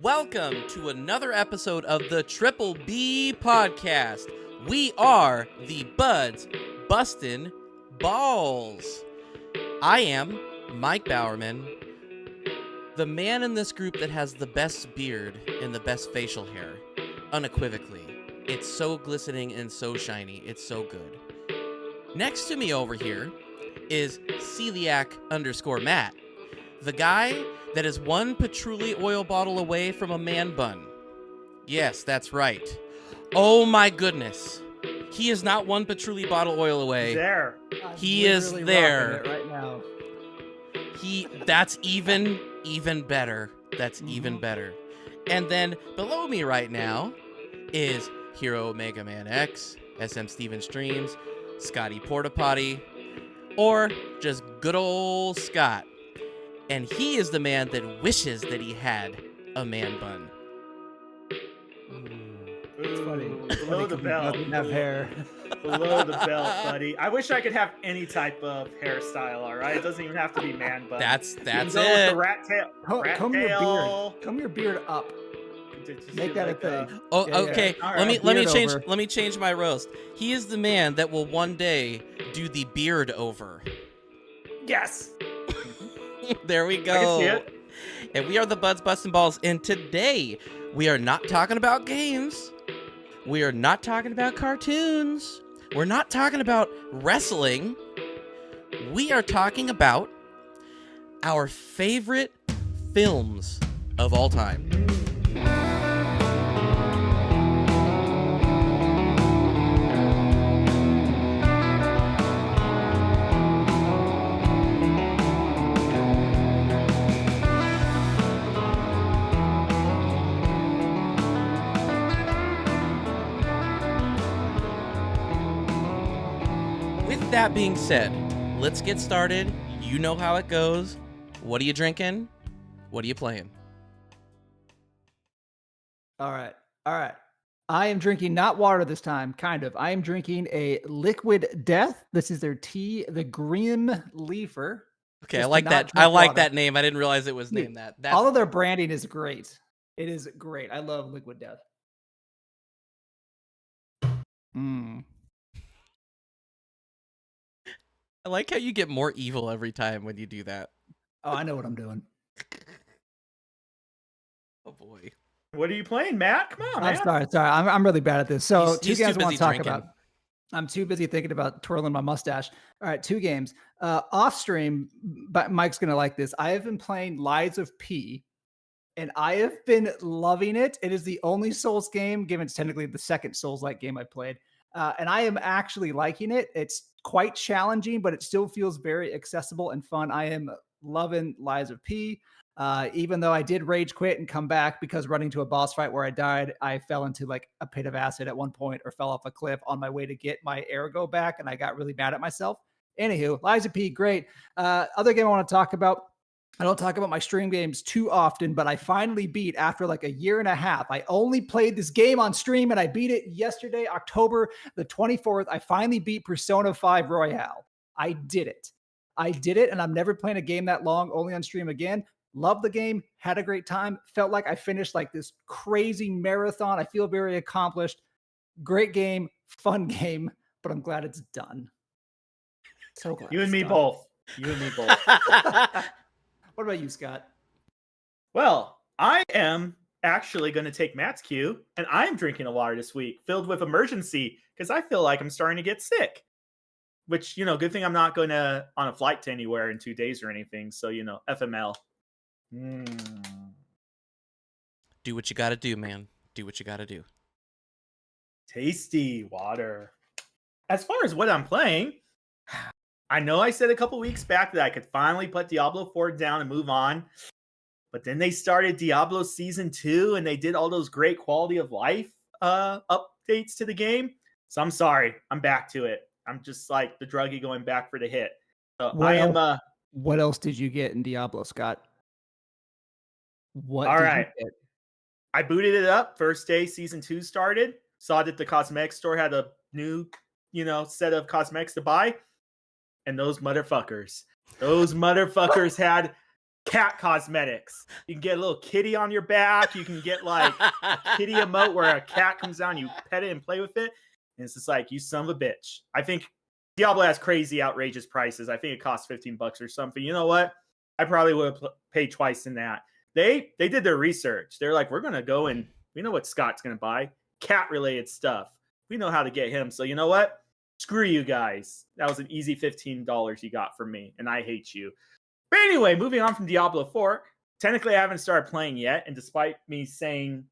Welcome to another episode of the Triple B podcast. We are the Buds Bustin' Balls. I am Mike Bowerman, the man in this group that has the best beard and the best facial hair, unequivocally. It's so glistening and so shiny. It's so good. Next to me over here is Celiac_Matt, the guy that is one patchouli oil bottle away from a man bun. Yes, that's right. Oh my goodness. He is not one patchouli bottle oil away. He's there. He is there. It right now. That's even better. That's even better. And then below me right now is Hero Mega Man X, SM Steven Streams, Scotty Portapotty, or just good old Scott. And he is the man that wishes that he had a man bun. It's funny. Below the belt. Doesn't have hair. Below the belt, buddy. I wish I could have any type of hairstyle, all right? It doesn't even have to be man bun. That's You can it. go with the rat tail. Comb your tail. beard. Comb your beard up. Just Make do that a like thing. Oh, Yeah, okay. yeah. All Let me right. change. Beard over. Let me change my roast. He is the man that will one day do the beard over. Yes. There we I can go. see it. And we are the Buds Bustin' Balls. And today we are not talking about games. We are not talking about cartoons. We're not talking about wrestling. We are talking about our favorite films of all time. With that being said, let's get started. You know how it goes. What are you drinking? What are you playing? All right. I am drinking not water this time, kind of. I am drinking a Liquid Death. This is their tea, the Grim Leafer. Okay, Just I to like not that. drink I like water. that name. I didn't realize it was Dude, named that. That's All of their branding is great. It is great. I love Liquid Death. I like how you get more evil every time when you do that. Oh, I know what I'm doing. Oh boy. What are you playing, Matt? Come on, I'm man. sorry. I'm really bad at this. So He's- two he's games too I want busy to talk drinking. about. I'm too busy thinking about twirling my mustache. All right, two games. Off stream, but Mike's gonna like this. I have been playing Lies of P, and I have been loving it. It is the only Souls game, given it's technically the second Souls-like game I played, and I am actually liking it. It's quite challenging, but it still feels very accessible and fun. I am loving Lies of P. Even though I did rage quit and come back because running to a boss fight where I died, I fell into like a pit of acid at one point or fell off a cliff on my way to get my ergo back, and I got really mad at myself. Anywho, Lies of P, great. Other game I want to talk about. I don't talk about my stream games too often, but I finally beat after like a year and a half. I only played this game on stream and I beat it yesterday, October the 24th. I finally beat Persona 5 Royale. I did it, and I'm never playing a game that long, only on stream again. Loved the game, had a great time, felt like I finished like this crazy marathon. I feel very accomplished. Great game, fun game, but I'm glad it's done. So glad You and it's me done. both. You and me both. What about you, Scott? Well, I am actually going to take Matt's cue, and I am drinking a water this week filled with emergency because I feel like I'm starting to get sick. Which, good thing I'm not going to on a flight to anywhere in 2 days or anything. So, FML. Do what you gotta do, man. Do what you gotta do. Tasty water. As far as what I'm playing, I know I said a couple weeks back that I could finally put Diablo 4 down and move on. But then they started Diablo Season 2 and they did all those great quality of life updates to the game. So I'm sorry. I'm back to it. I'm just like the druggie going back for the hit. So What else did you get in Diablo, Scott? What All did right. you get? I booted it up. First day Season 2 started. Saw that the cosmetics store had a new, set of cosmetics to buy. And those motherfuckers had cat cosmetics. You can get a little kitty on your back. You can get like a kitty emote where a cat comes down, you pet it and play with it. And it's just like, you son of a bitch. I think Diablo has crazy, outrageous prices. I think it costs $15 or something. You know what? I probably would have paid twice in that. They did their research. They're like, we're going to go and we know what Scott's going to buy. Cat-related stuff. We know how to get him. So you know what? Screw you guys. That was an easy $15 you got from me, and I hate you. But anyway, moving on from Diablo 4. Technically, I haven't started playing yet, and despite me saying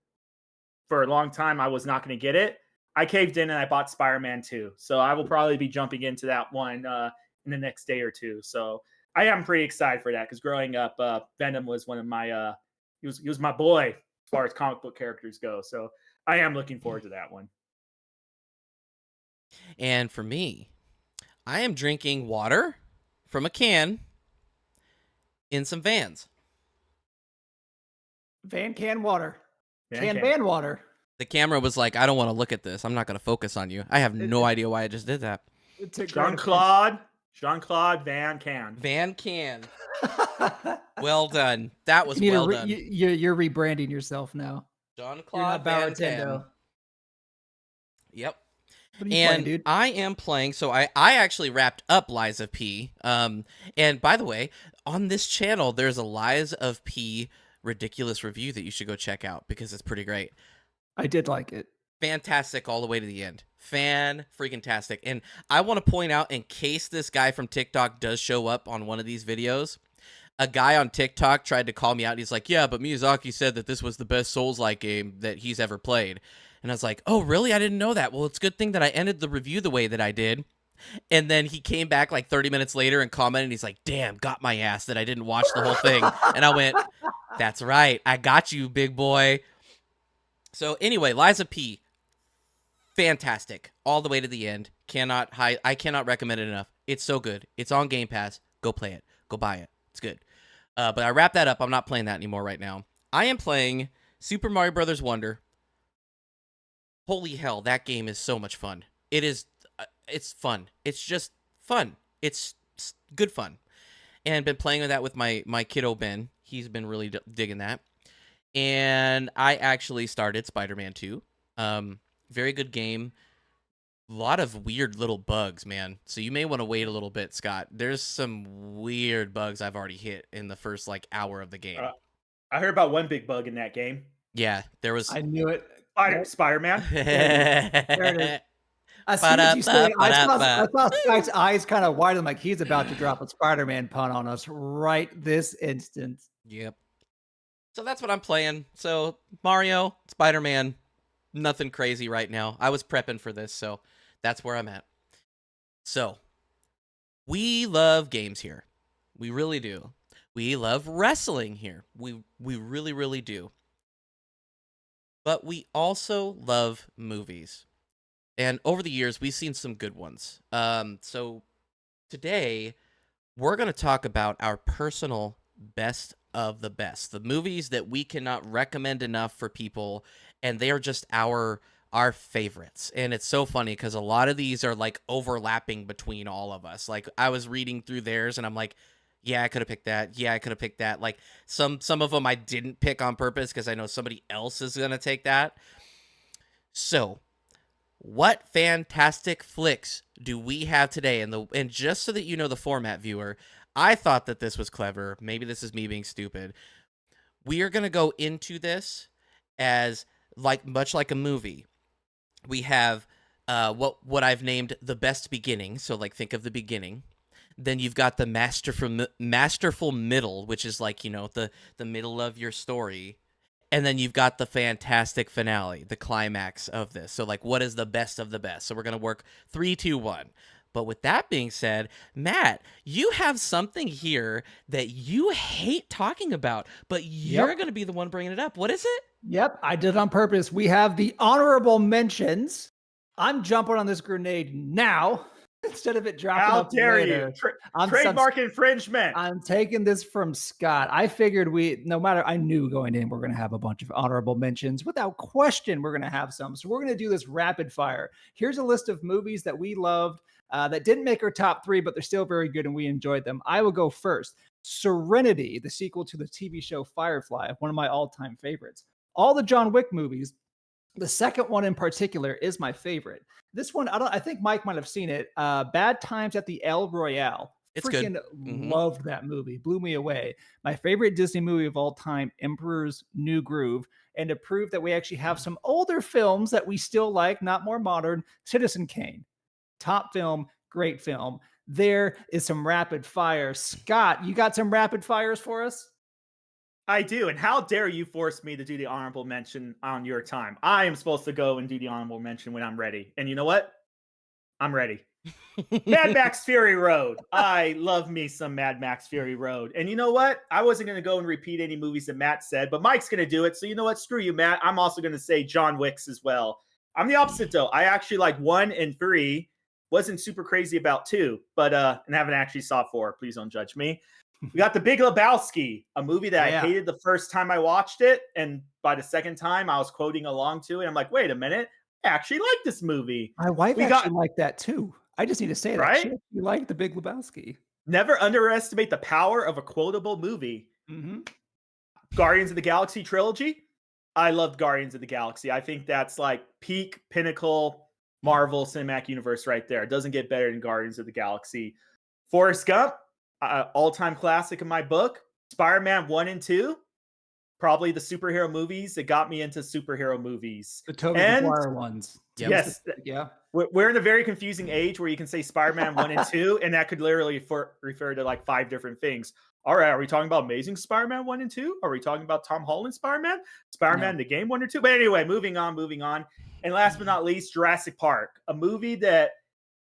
for a long time I was not going to get it, I caved in and I bought Spider-Man 2. So I will probably be jumping into that one in the next day or two. So I am pretty excited for that because growing up, Venom was one of my he was my boy as far as comic book characters go. So I am looking forward to that one. And for me, I am drinking water from a can in some Vans. Van can water. Van Van water. The camera was like, I don't want to look at this. I'm not going to focus on you. I have no idea why I just did that. Jean-Claude Van Can. Van Can. Well done. That was well done. You're rebranding yourself now. Jean-Claude Van Can. Yep. What are you playing, dude? I am playing. So I actually wrapped up Lies of P. And by the way, on this channel, there's a Lies of P ridiculous review that you should go check out because it's pretty great. I did like it. Fantastic all the way to the end. Fan-freaking-tastic. And I want to point out, in case this guy from TikTok does show up on one of these videos, a guy on TikTok tried to call me out. And he's like, yeah, but Miyazaki said that this was the best Souls-like game that he's ever played. And I was like, oh, really? I didn't know that. Well, it's a good thing that I ended the review the way that I did. And then he came back like 30 minutes later and commented, and he's like, damn, got my ass that I didn't watch the whole thing. And I went, that's right. I got you, big boy. So anyway, Lies of P, fantastic, all the way to the end. I cannot recommend it enough. It's so good. It's on Game Pass. Go play it. Go buy it. It's good. But I wrapped that up. I'm not playing that anymore right now. I am playing Super Mario Brothers Wonder. Holy hell, that game is so much fun. It's fun. It's just fun. It's good fun. And been playing with that with my kiddo Ben. He's been really digging that. And I actually started Spider-Man 2. Very good game. A lot of weird little bugs, man. So you may want to wait a little bit, Scott. There's some weird bugs I've already hit in the first hour of the game. I heard about one big bug in that game. Yeah, there was. I knew it. Spider-Man. There it is. As soon as you said it, I saw Scott's eyes kind of widen, like he's about to drop a Spider-Man pun on us right this instant. Yep. So that's what I'm playing. So Mario, Spider-Man, nothing crazy right now. I was prepping for this, so that's where I'm at. So we love games here. We really do. We love wrestling here. We really, really do. But we also love movies. And over the years, we've seen some good ones. So today, we're going to talk about our personal best of the best. The movies that we cannot recommend enough for people, and they are just our favorites. And it's so funny because a lot of these are like overlapping between all of us. Like I was reading through theirs and I'm like, yeah, I could have picked that. Yeah, I could have picked that. Like some of them I didn't pick on purpose because I know somebody else is going to take that. So what fantastic flicks do we have today? And just so that you know the format, viewer, I thought that this was clever. Maybe this is me being stupid. We are going to go into this as much like a movie. We have what I've named the best beginning. So think of the beginning. Then you've got the masterful middle, which is the middle of your story. And then you've got the fantastic finale, the climax of this. So what is the best of the best? So we're going to work 3, 2, 1. But with that being said, Matt, you have something here that you hate talking about, but you're going to be the one bringing it up. What is it? Yep, I did it on purpose. We have the honorable mentions. I'm jumping on this grenade now instead of it dropping How up dare later. you? Trademark infringement. I'm taking this from Scott. I figured I knew going in we're going to have a bunch of honorable mentions. Without question, we're going to have some. So we're going to do this rapid fire. Here's a list of movies that we loved that didn't make our top 3, but they're still very good and we enjoyed them. I will go first. Serenity, the sequel to the TV show Firefly, one of my all-time favorites. All the John Wick movies, the second one in particular is my favorite. This one, I think Mike might have seen it. Bad Times at the El Royale. It's Freaking good. loved that movie. Blew me away. My favorite Disney movie of all time, Emperor's New Groove. And to prove that we actually have some older films that we still like, not more modern, Citizen Kane. Top film, great film. There is some rapid fire. Scott, you got some rapid fires for us? I do. And how dare you force me to do the honorable mention on your time? I am supposed to go and do the honorable mention when I'm ready. And you know what? I'm ready. Mad Max Fury Road. I love me some Mad Max Fury Road. And you know what? I wasn't going to go and repeat any movies that Matt said, but Mike's going to do it. So you know what? Screw you, Matt. I'm also going to say John Wick's as well. I'm the opposite though. I actually like 1 and 3. Wasn't super crazy about 2, but and haven't actually saw 4. Please don't judge me. We got The Big Lebowski, a movie that I hated the first time I watched it, and by the second time I was quoting along to it. I'm like, wait a minute, I actually like this movie. My wife actually liked that too. I just need to say that. Right? She liked The Big Lebowski. Never underestimate the power of a quotable movie. Mm-hmm. Guardians of the Galaxy trilogy. I loved Guardians of the Galaxy. I think that's like peak, pinnacle, Marvel Cinematic Universe right there. It doesn't get better than Guardians of the Galaxy. Forrest Gump, all-time classic in my book. Spider-Man 1 and 2, probably the superhero movies that got me into superhero movies. The Tobey Maguire ones. Yes. Yeah. We're in a very confusing age where you can say Spider-Man 1 and 2, and that could literally refer to like 5 different things. All right, are we talking about Amazing Spider-Man 1 and 2? Are we talking about Tom Holland Spider-Man? Spider-Man the game 1 or 2? But anyway, moving on. And last but not least, Jurassic Park, a movie that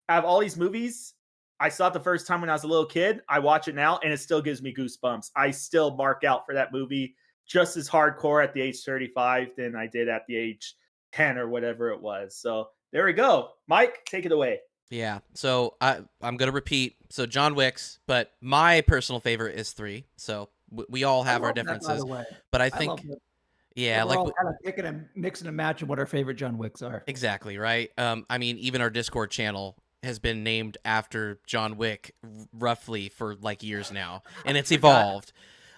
out of all these movies, I saw it the first time when I was a little kid. I watch it now, and it still gives me goosebumps. I still mark out for that movie just as hardcore at the age 35 than I did at the age 10 or whatever it was. So there we go. Mike, take it away. Yeah, so I'm going to repeat. So John Wick's, but my personal favorite is 3. So we all have our differences. That, by the way. But I think, yeah, we're all kind of picking and mixing and matching what our favorite John Wicks are. Exactly, right? I mean, even our Discord channel has been named after John Wick roughly for like years now, and it's evolved.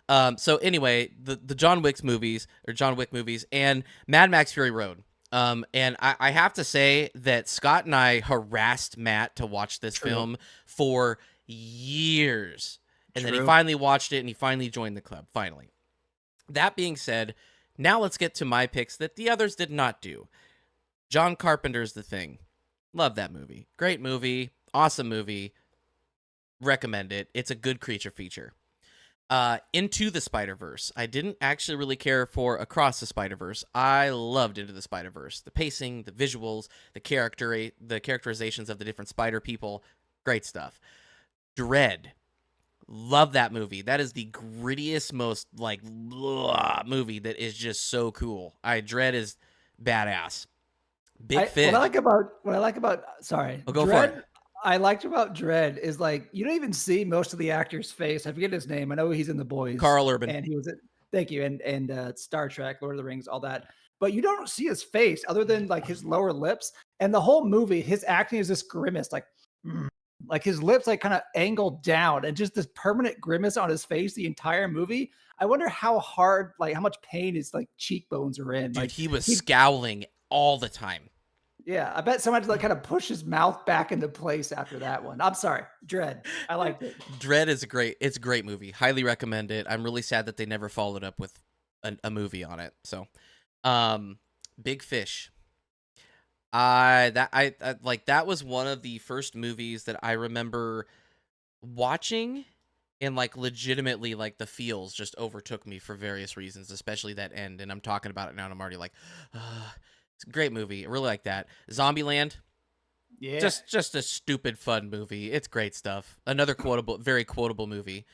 So anyway, the John Wick movies and Mad Max Fury Road. And I have to say that Scott and I harassed Matt to watch this film for years. And then he finally watched it and he finally joined the club. Finally. That being said, now let's get to my picks that the others did not do. John Carpenter's The Thing. Love that movie. Great movie. Awesome movie. Recommend it. It's a good creature feature. Into the Spider-Verse. I didn't actually really care for Across the Spider-Verse. I loved Into the Spider-Verse. The pacing, the visuals, the characterizations of the different spider people. Great stuff. Dread. Love that movie. That is the grittiest, most like movie that is just so cool. Dread is badass. Big Fish. What I like about sorry. Go Dread, for it. I liked about Dread is like you don't even see most of the actor's face. I forget his name. I know he's in The Boys. Carl Urban. And he was thank you. And Star Trek, Lord of the Rings, all that. But you don't see his face other than like his lower lips. And the whole movie, his acting is this grimace, like his lips like kind of angled down and just this permanent grimace on his face the entire movie. I wonder how hard, like how much pain his like cheekbones are in. Dude, like, he was scowling all the time. Yeah, I bet someone had to like kind of push his mouth back into place after that one. I'm sorry, Dread. I liked it. Dread is it's a great movie. Highly recommend it. I'm really sad that they never followed up with a movie on it. So, Big Fish. That was one of the first movies that I remember watching, and like legitimately like the feels just overtook me for various reasons, especially that end. And I'm talking about it now, and I'm already like, it's a great movie. I really like that. Zombieland. Yeah. Just a stupid fun movie. It's great stuff. Another very quotable movie.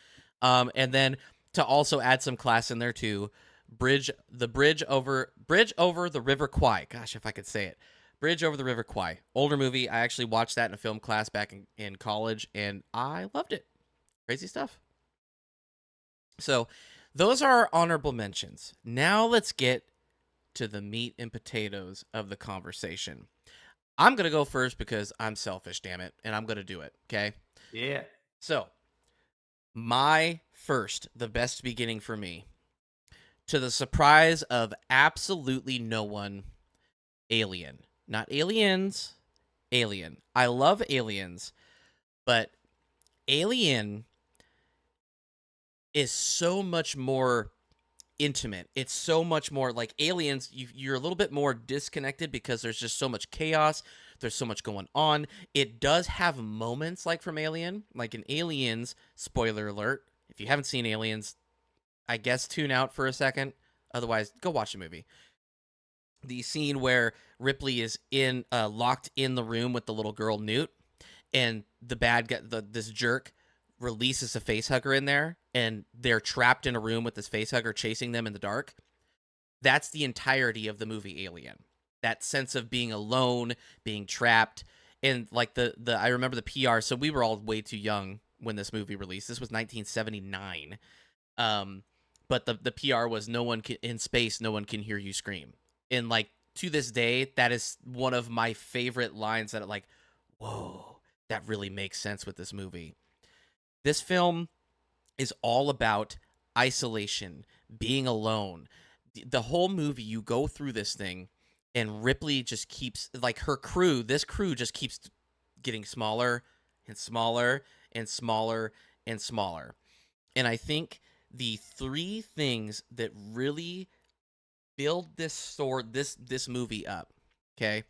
And then to also add some class in there too, Bridge over the River Kwai. Gosh, if I could say it. Bridge over the River Kwai. Older movie. I actually watched that in a film class back in college, and I loved it. Crazy stuff. So those are our honorable mentions. Now let's get to the meat and potatoes of the conversation. I'm going to go first because I'm selfish, damn it, and I'm going to do it, okay? Yeah. So, The best beginning for me, to the surprise of absolutely no one, Alien. Not Aliens, Alien. I love Aliens, but Alien is so much more intimate. It's so much more like Aliens. You're a little bit more disconnected because there's just so much chaos. There's so much going on. It does have moments like from Alien, like in Aliens. Spoiler alert: if you haven't seen Aliens, I guess tune out for a second. Otherwise, go watch the movie. The scene where Ripley is locked in the room with the little girl Newt, and the bad guy, this jerk, releases a facehugger in there, and they're trapped in a room with this facehugger chasing them in the dark. That's the entirety of the movie Alien. That sense of being alone, being trapped, and like the I remember the PR. So we were all way too young when this movie released. This was 1979. But the PR was in space, no one can hear you scream. And like to this day, that is one of my favorite lines that like, whoa, that really makes sense with this movie. This film is all about isolation, being alone. The whole movie, you go through this thing, and Ripley just keeps, like, this crew just keeps getting smaller and smaller and smaller and smaller. And I think the three things that really build this movie up, okay?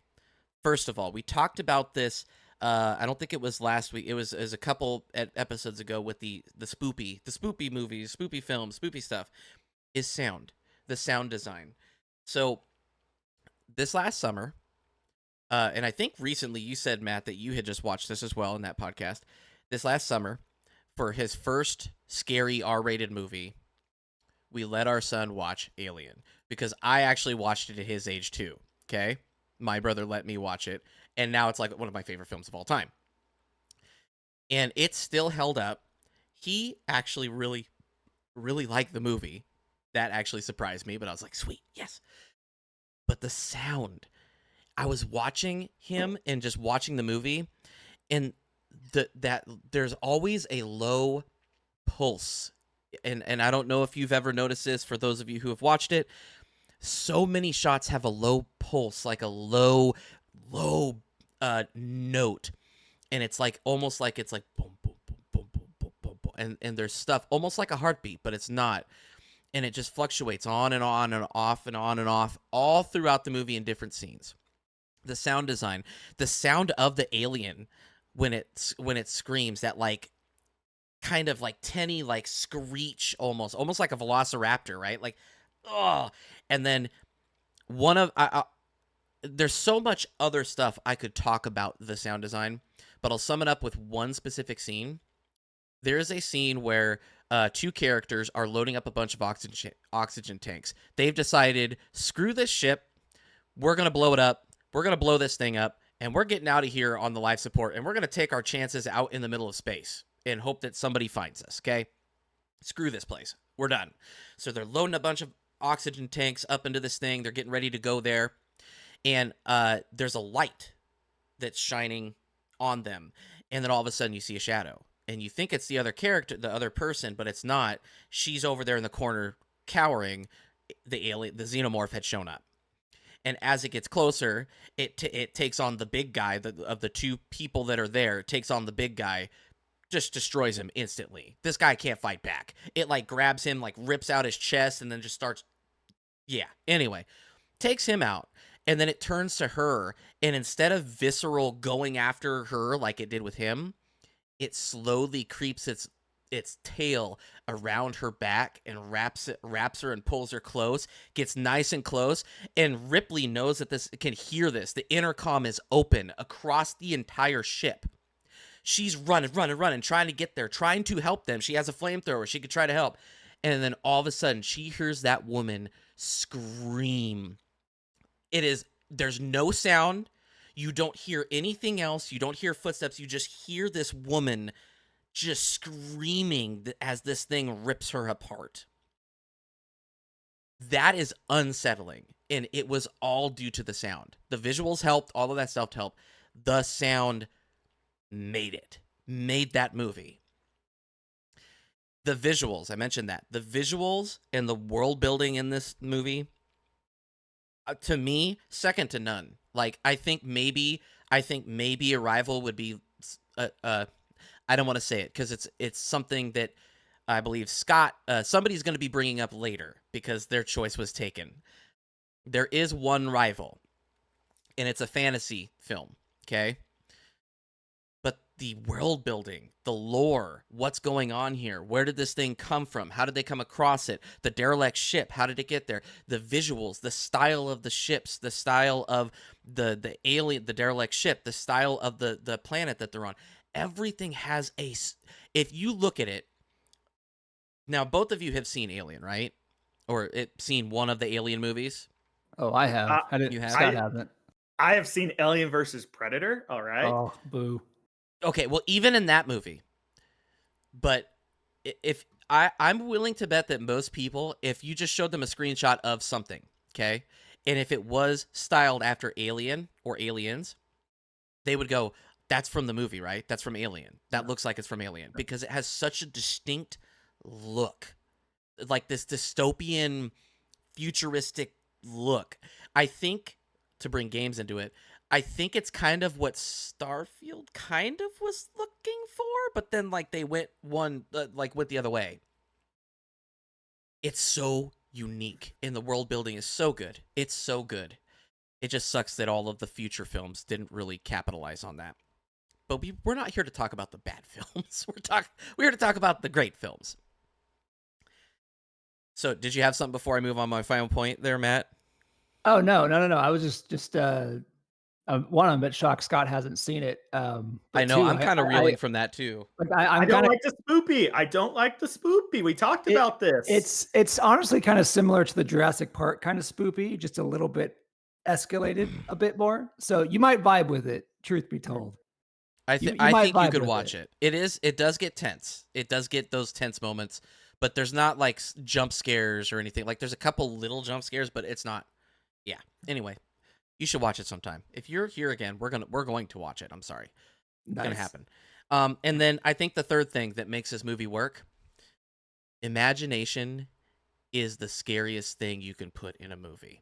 First of all, we talked about this. I don't think it was last week. It was a couple episodes ago with the spoopy movies, spoopy films, spoopy stuff. Is the sound design. So this last summer, and I think recently you said, Matt, that you had just watched this as well in that podcast. This last summer, for his first scary R-rated movie, we let our son watch Alien, because I actually watched it at his age too. Okay, my brother let me watch it, and now it's like one of my favorite films of all time. And it's still held up. He actually really, really liked the movie. That actually surprised me, but I was like, sweet, yes. But the sound, I was watching him and just watching the movie, and that there's always a low pulse. And I don't know if you've ever noticed this, for those of you who have watched it. So many shots have a low pulse, like a low note, and it's like almost like it's like boom boom boom boom boom boom boom boom, and there's stuff almost like a heartbeat, but it's not, and it just fluctuates on and on and off and on and off all throughout the movie in different scenes. The sound design, the sound of the alien when it screams, that like kind of like tinny like screech, almost like a velociraptor, right? Like, oh, and then one of there's so much other stuff I could talk about the sound design, but I'll sum it up with one specific scene. There is a scene where two characters are loading up a bunch of oxygen tanks. They've decided, screw this ship, we're going to blow it up, we're going to blow this thing up, and we're getting out of here on the life support, and we're going to take our chances out in the middle of space and hope that somebody finds us, okay? Screw this place. We're done. So they're loading a bunch of oxygen tanks up into this thing. They're getting ready to go there. And there's a light that's shining on them. And then all of a sudden you see a shadow. And you think it's the other character, the other person, but it's not. She's over there in the corner cowering. The xenomorph had shown up. And as it gets closer, it takes on the big guy, of the two people that are there. It takes on the big guy, just destroys him instantly. This guy can't fight back. It like grabs him, like rips out his chest, and then just starts. Yeah. Anyway, takes him out. And then it turns to her, and instead of visceral going after her like it did with him, it slowly creeps its tail around her back and wraps her and pulls her close, gets nice and close, and Ripley knows that this can hear this. The intercom is open across the entire ship. She's running, trying to get there, trying to help them. She has a flamethrower. She could try to help. And then all of a sudden, she hears that woman scream. There's no sound. You don't hear anything else. You don't hear footsteps. You just hear this woman just screaming as this thing rips her apart. That is unsettling. And it was all due to the sound. The visuals helped. All of that stuff helped. The sound made that movie. The visuals, I mentioned that. The visuals and the world building in this movie, to me, second to none. Like, I think maybe Arrival would be, I don't want to say it because it's something that I believe Scott, somebody's going to be bringing up later because their choice was taken. There is one rival, and it's a fantasy film, okay? But the world building, the lore, what's going on here? Where did this thing come from? How did they come across it? The derelict ship, how did it get there? The visuals, the style of the ships, the style of the alien, the derelict ship, the style of the planet that they're on. Everything has if you look at it, now both of you have seen Alien, right? Or seen one of the Alien movies? Oh, I have. I You didn't. have? Scott hasn't. I have seen Alien versus Predator. All right. Oh, boo. Okay, well, even in that movie, but if I'm willing to bet that most people, if you just showed them a screenshot of something, okay, and if it was styled after Alien or Aliens, they would go, "That's from the movie, right? That's from Alien. That looks like it's from Alien," because it has such a distinct look, like this dystopian, futuristic look. I think, to bring games into it, I think it's kind of what Starfield kind of was looking for, but then like they went went the other way. It's so unique, and the world building is so good. It's so good. It just sucks that all of the future films didn't really capitalize on that. But we're not here to talk about the bad films. We're here to talk about the great films. So, did you have something before I move on my final point there, Matt? Oh, no. I was just one, I'm a bit shocked Scott hasn't seen it. But I know, two, I'm kind of reeling from that too. I I'm don't kind of like the spoopy. I don't like the spoopy. We talked about this. it's honestly kind of similar to the Jurassic Park kind of spoopy, just a little bit escalated a bit more. So you might vibe with it, truth be told. I Might think you vibe could with watch it. It does get tense. It does get those tense moments, but there's not like jump scares or anything. Like there's a couple little jump scares, but it's not. Yeah. Anyway, you should watch it sometime. If you're here again, we're going to watch it. I'm sorry. It's going to happen. And then I think the third thing that makes this movie work, imagination is the scariest thing you can put in a movie.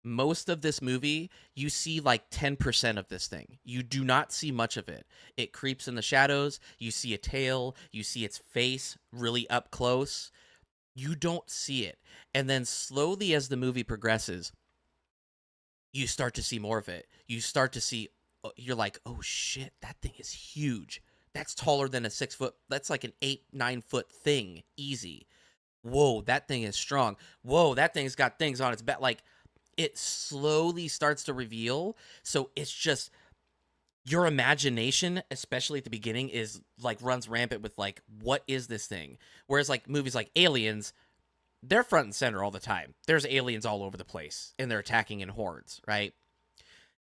Most of this movie, you see like 10% of this thing. You do not see much of it. It creeps in the shadows. You see a tail. You see its face really up close. You don't see it. And then slowly as the movie progresses, you start to see more of it. You start to see, you're like, oh shit, that thing is huge. That's taller than a 6 foot. That's like an 8-9 foot thing. Easy. Whoa, that thing is strong. Whoa, that thing's got things on its back. Like, it slowly starts to reveal. So it's just your imagination, especially at the beginning, is like runs rampant with like, what is this thing? Whereas like movies like Aliens, they're front and center all the time. There's aliens all over the place and they're attacking in hordes, right?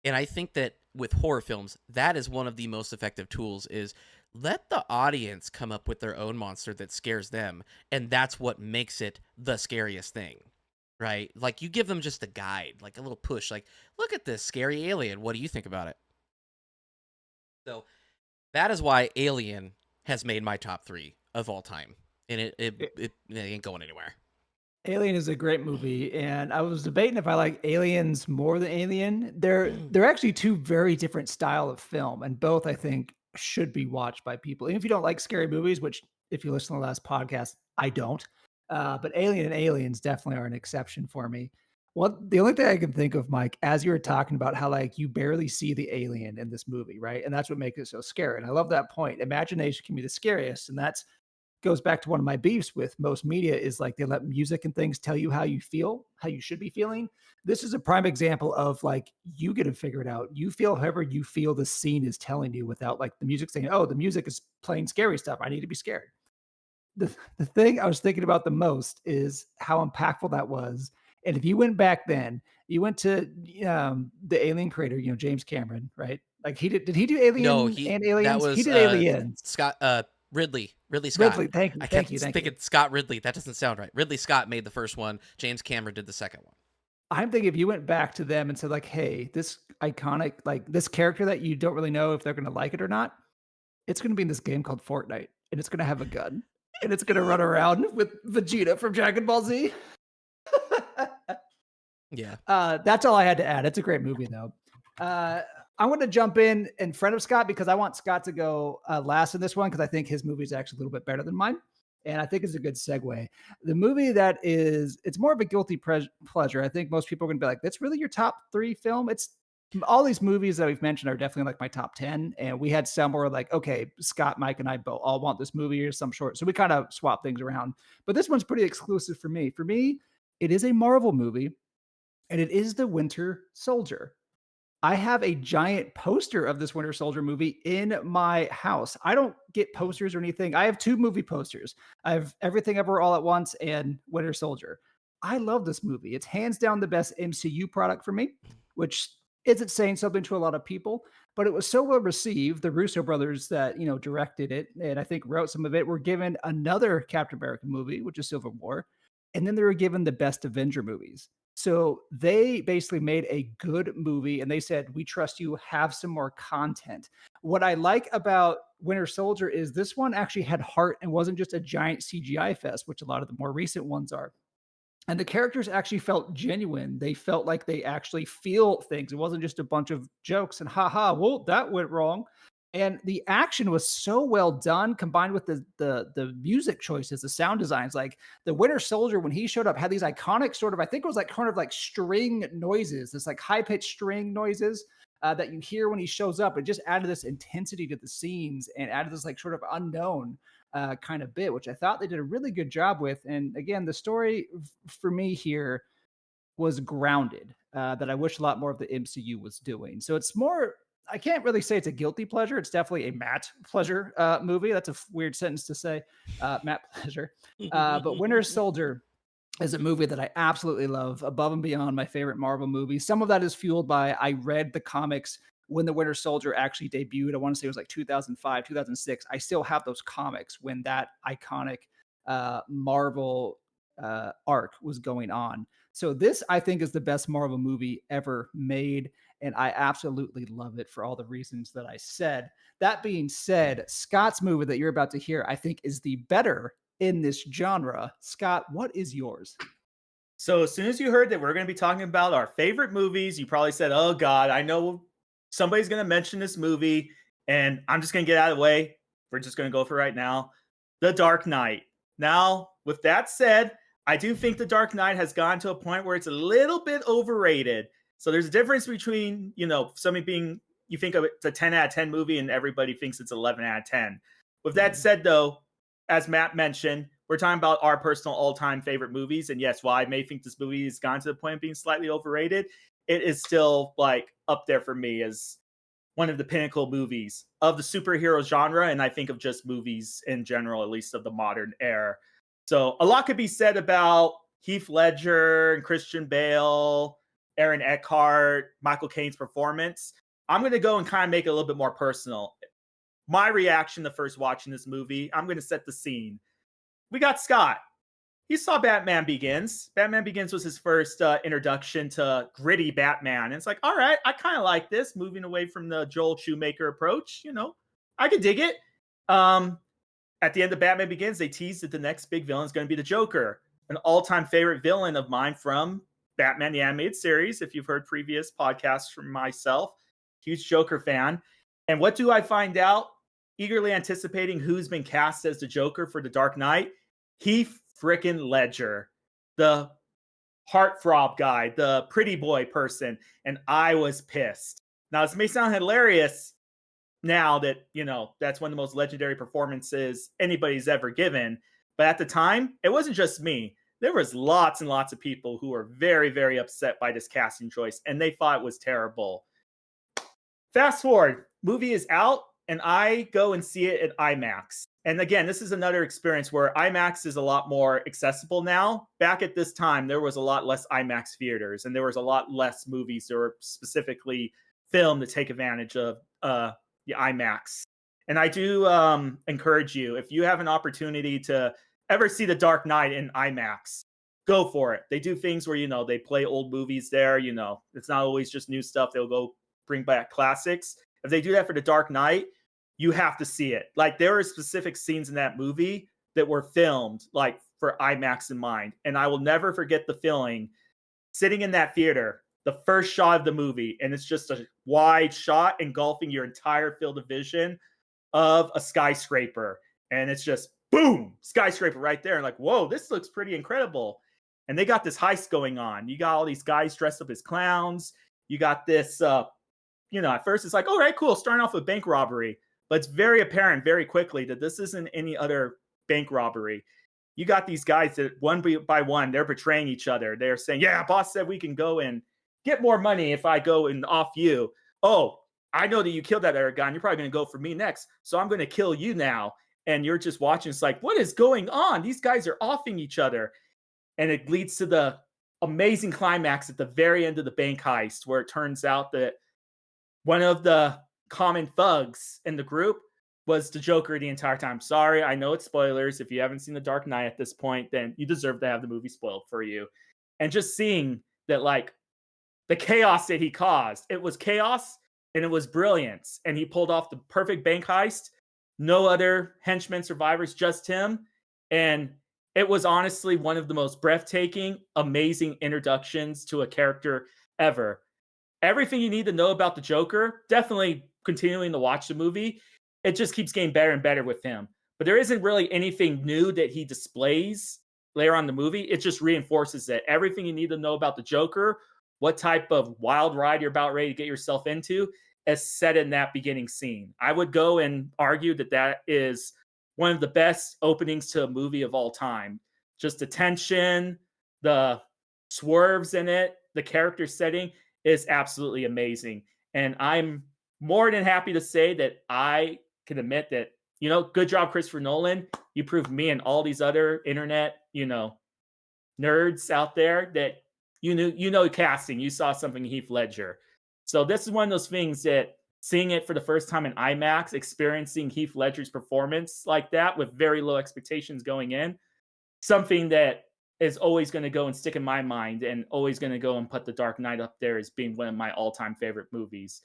And I think that with horror films, that is one of the most effective tools is let the audience come up with their own monster that scares them. And that's what makes it the scariest thing. Right? Like you give them just a guide, like a little push, like, look at this scary alien. What do you think about it? So that is why Alien has made my top 3 of all time. And it ain't going anywhere. Alien is a great movie, and I was debating if I like Aliens more than Alien. They're actually two very different style of film, and both I think should be watched by people. Even if you don't like scary movies, which if you listen to the last podcast, I don't. But Alien and Aliens definitely are an exception for me. Well, the only thing I can think of, Mike, as you were talking about how like you barely see the alien in this movie, right? And that's what makes it so scary. And I love that point. Imagination can be the scariest, and that's goes back to one of my beefs with most media is like they let music and things tell you how you feel, how you should be feeling. This is a prime example of like you get to figure it out. You feel however you feel the scene is telling you without like the music saying, "Oh, the music is playing scary stuff. I need to be scared." The thing I was thinking about the most is how impactful that was. And if you went back then, you went to the Alien creator, James Cameron, right? Like he did he do No, Alien and that Aliens? He was did Aliens. Scott Ridley Scott. Ridley, thank you, I thank kept you, thank thinking you. Scott Ridley. That doesn't sound right. Ridley Scott made the first one. James Cameron did the second one. I'm thinking if you went back to them and said like, "Hey, this iconic, like this character that you don't really know if they're going to like it or not, it's going to be in this game called Fortnite, and it's going to have a gun." And it's gonna run around with Vegeta from Dragon Ball Z. Yeah. That's all I had to add. It's a great movie, though. I want to jump in front of Scott because I want Scott to go last in this one because I think his movie is actually a little bit better than mine. And I think it's a good segue. The movie that is, it's more of a guilty pleasure. I think most people are going to be like, that's really your top 3 film. It's all these movies that we've mentioned are definitely like my top 10. And we had some where like, okay, Scott, Mike, and I both all want this movie or some short. So we kind of swap things around. But this one's pretty exclusive for me. For me, it is a Marvel movie and it is The Winter Soldier. I have a giant poster of this Winter Soldier movie in my house. I don't get posters or anything. I have 2 movie posters. I have Everything Ever All at Once and Winter Soldier. I love this movie. It's hands down the best MCU product for me, which isn't saying something to a lot of people, but it was so well received. The Russo brothers that, directed it and I think wrote some of it were given another Captain America movie, which is Civil War, and then they were given the best Avenger movies. So they basically made a good movie and they said, we trust you, have some more content. What I like about Winter Soldier is this one actually had heart and wasn't just a giant CGI fest, which a lot of the more recent ones are. And the characters actually felt genuine. They felt like they actually feel things. It wasn't just a bunch of jokes and haha, well, that went wrong. And the action was so well done, combined with the music choices, the sound designs. Like the Winter Soldier, when he showed up, had these iconic sort of, I think it was like kind of like string noises, this like high pitched string noises that you hear when he shows up. It just added this intensity to the scenes and added this like sort of unknown kind of bit, which I thought they did a really good job with. And again, the story for me here was grounded that I wish a lot more of the MCU was doing. So it's more, I can't really say it's a guilty pleasure. It's definitely a Matt pleasure movie. That's a weird sentence to say, Matt pleasure. But Winter Soldier is a movie that I absolutely love, above and beyond my favorite Marvel movie. Some of that is fueled by I read the comics when the Winter Soldier actually debuted. I want to say it was like 2005, 2006. I still have those comics when that iconic Marvel arc was going on. So this, I think, is the best Marvel movie ever made. And I absolutely love it for all the reasons that I said. That being said, Scott's movie that you're about to hear, I think, is the better in this genre. Scott, what is yours? So as soon as you heard that we're going to be talking about our favorite movies, you probably said, oh God, I know somebody's going to mention this movie and I'm just going to get out of the way. We're just going to go for right now. The Dark Knight. Now, with that said, I do think The Dark Knight has gotten to a point where it's a little bit overrated. So there's a difference between, something being, you think of it's a 10 out of 10 movie and everybody thinks it's 11 out of 10. With that said, though, as Matt mentioned, we're talking about our personal all-time favorite movies. And yes, while I may think this movie has gone to the point of being slightly overrated, it is still like up there for me as one of the pinnacle movies of the superhero genre. And I think of just movies in general, at least of the modern era. So a lot could be said about Heath Ledger and Christian Bale, Aaron Eckhart, Michael Caine's performance. I'm going to go and kind of make it a little bit more personal. My reaction to first watching this movie, I'm going to set the scene. We got Scott. He saw Batman Begins. Batman Begins was his first introduction to gritty Batman. And it's like, all right, I kind of like this, moving away from the Joel Schumacher approach. I could dig it. At the end of Batman Begins, they teased that the next big villain is going to be the Joker, an all-time favorite villain of mine from Batman the Animated Series. If you've heard previous podcasts from myself, huge Joker fan. And what do I find out? Eagerly anticipating who's been cast as the Joker for The Dark Knight. Heath frickin' Ledger, the heartthrob guy, the pretty boy person. And I was pissed. Now, this may sound hilarious now that, that's one of the most legendary performances anybody's ever given. But at the time, it wasn't just me. There was lots and lots of people who were very, very upset by this casting choice, and they thought it was terrible. Fast forward, movie is out, and I go and see it at IMAX. And again, this is another experience where IMAX is a lot more accessible now. Back at this time, there was a lot less IMAX theaters, and there was a lot less movies that were specifically filmed to take advantage of the IMAX. And I do encourage you, if you have an opportunity to ever see The Dark Knight in IMAX, go for it. They do things where, they play old movies there. It's not always just new stuff. They'll go bring back classics. If they do that for The Dark Knight, you have to see it. Like, there are specific scenes in that movie that were filmed like for IMAX in mind. And I will never forget the feeling sitting in that theater, the first shot of the movie, and it's just a wide shot engulfing your entire field of vision of a skyscraper. And it's just boom, skyscraper right there. And like, whoa, this looks pretty incredible. And they got this heist going on. You got all these guys dressed up as clowns. You got this, at first it's like, all right, cool, starting off with bank robbery. But it's very apparent very quickly that this isn't any other bank robbery. You got these guys that one by one, they're betraying each other. They're saying, yeah, boss said we can go and get more money if I go and off you. Oh, I know that you killed that other guy and you're probably going to go for me next. So I'm going to kill you now. And you're just watching. It's like, what is going on? These guys are offing each other. And it leads to the amazing climax at the very end of the bank heist, where it turns out that one of the common thugs in the group was the Joker the entire time. Sorry, I know it's spoilers. If you haven't seen The Dark Knight at this point, then you deserve to have the movie spoiled for you. And just seeing that, like, the chaos that he caused, it was chaos and it was brilliance. And he pulled off the perfect bank heist. No other henchmen survivors, just him. And it was honestly one of the most breathtaking, amazing introductions to a character ever. Everything you need to know about the Joker, definitely continuing to watch the movie, it just keeps getting better and better with him. But there isn't really anything new that he displays later on in the movie. It just reinforces that everything you need to know about the Joker, what type of wild ride you're about ready to get yourself into, is set in that beginning scene. I would go and argue that that is one of the best openings to a movie of all time. Just the tension, the swerves in it, the character setting is absolutely amazing. And I'm more than happy to say that I can admit that, good job, Christopher Nolan. You proved me and all these other internet, nerds out there that you know casting. You saw something in Heath Ledger. So this is one of those things that, seeing it for the first time in IMAX, experiencing Heath Ledger's performance like that with very low expectations going in, something that is always going to go and stick in my mind, and always going to go and put The Dark Knight up there as being one of my all-time favorite movies.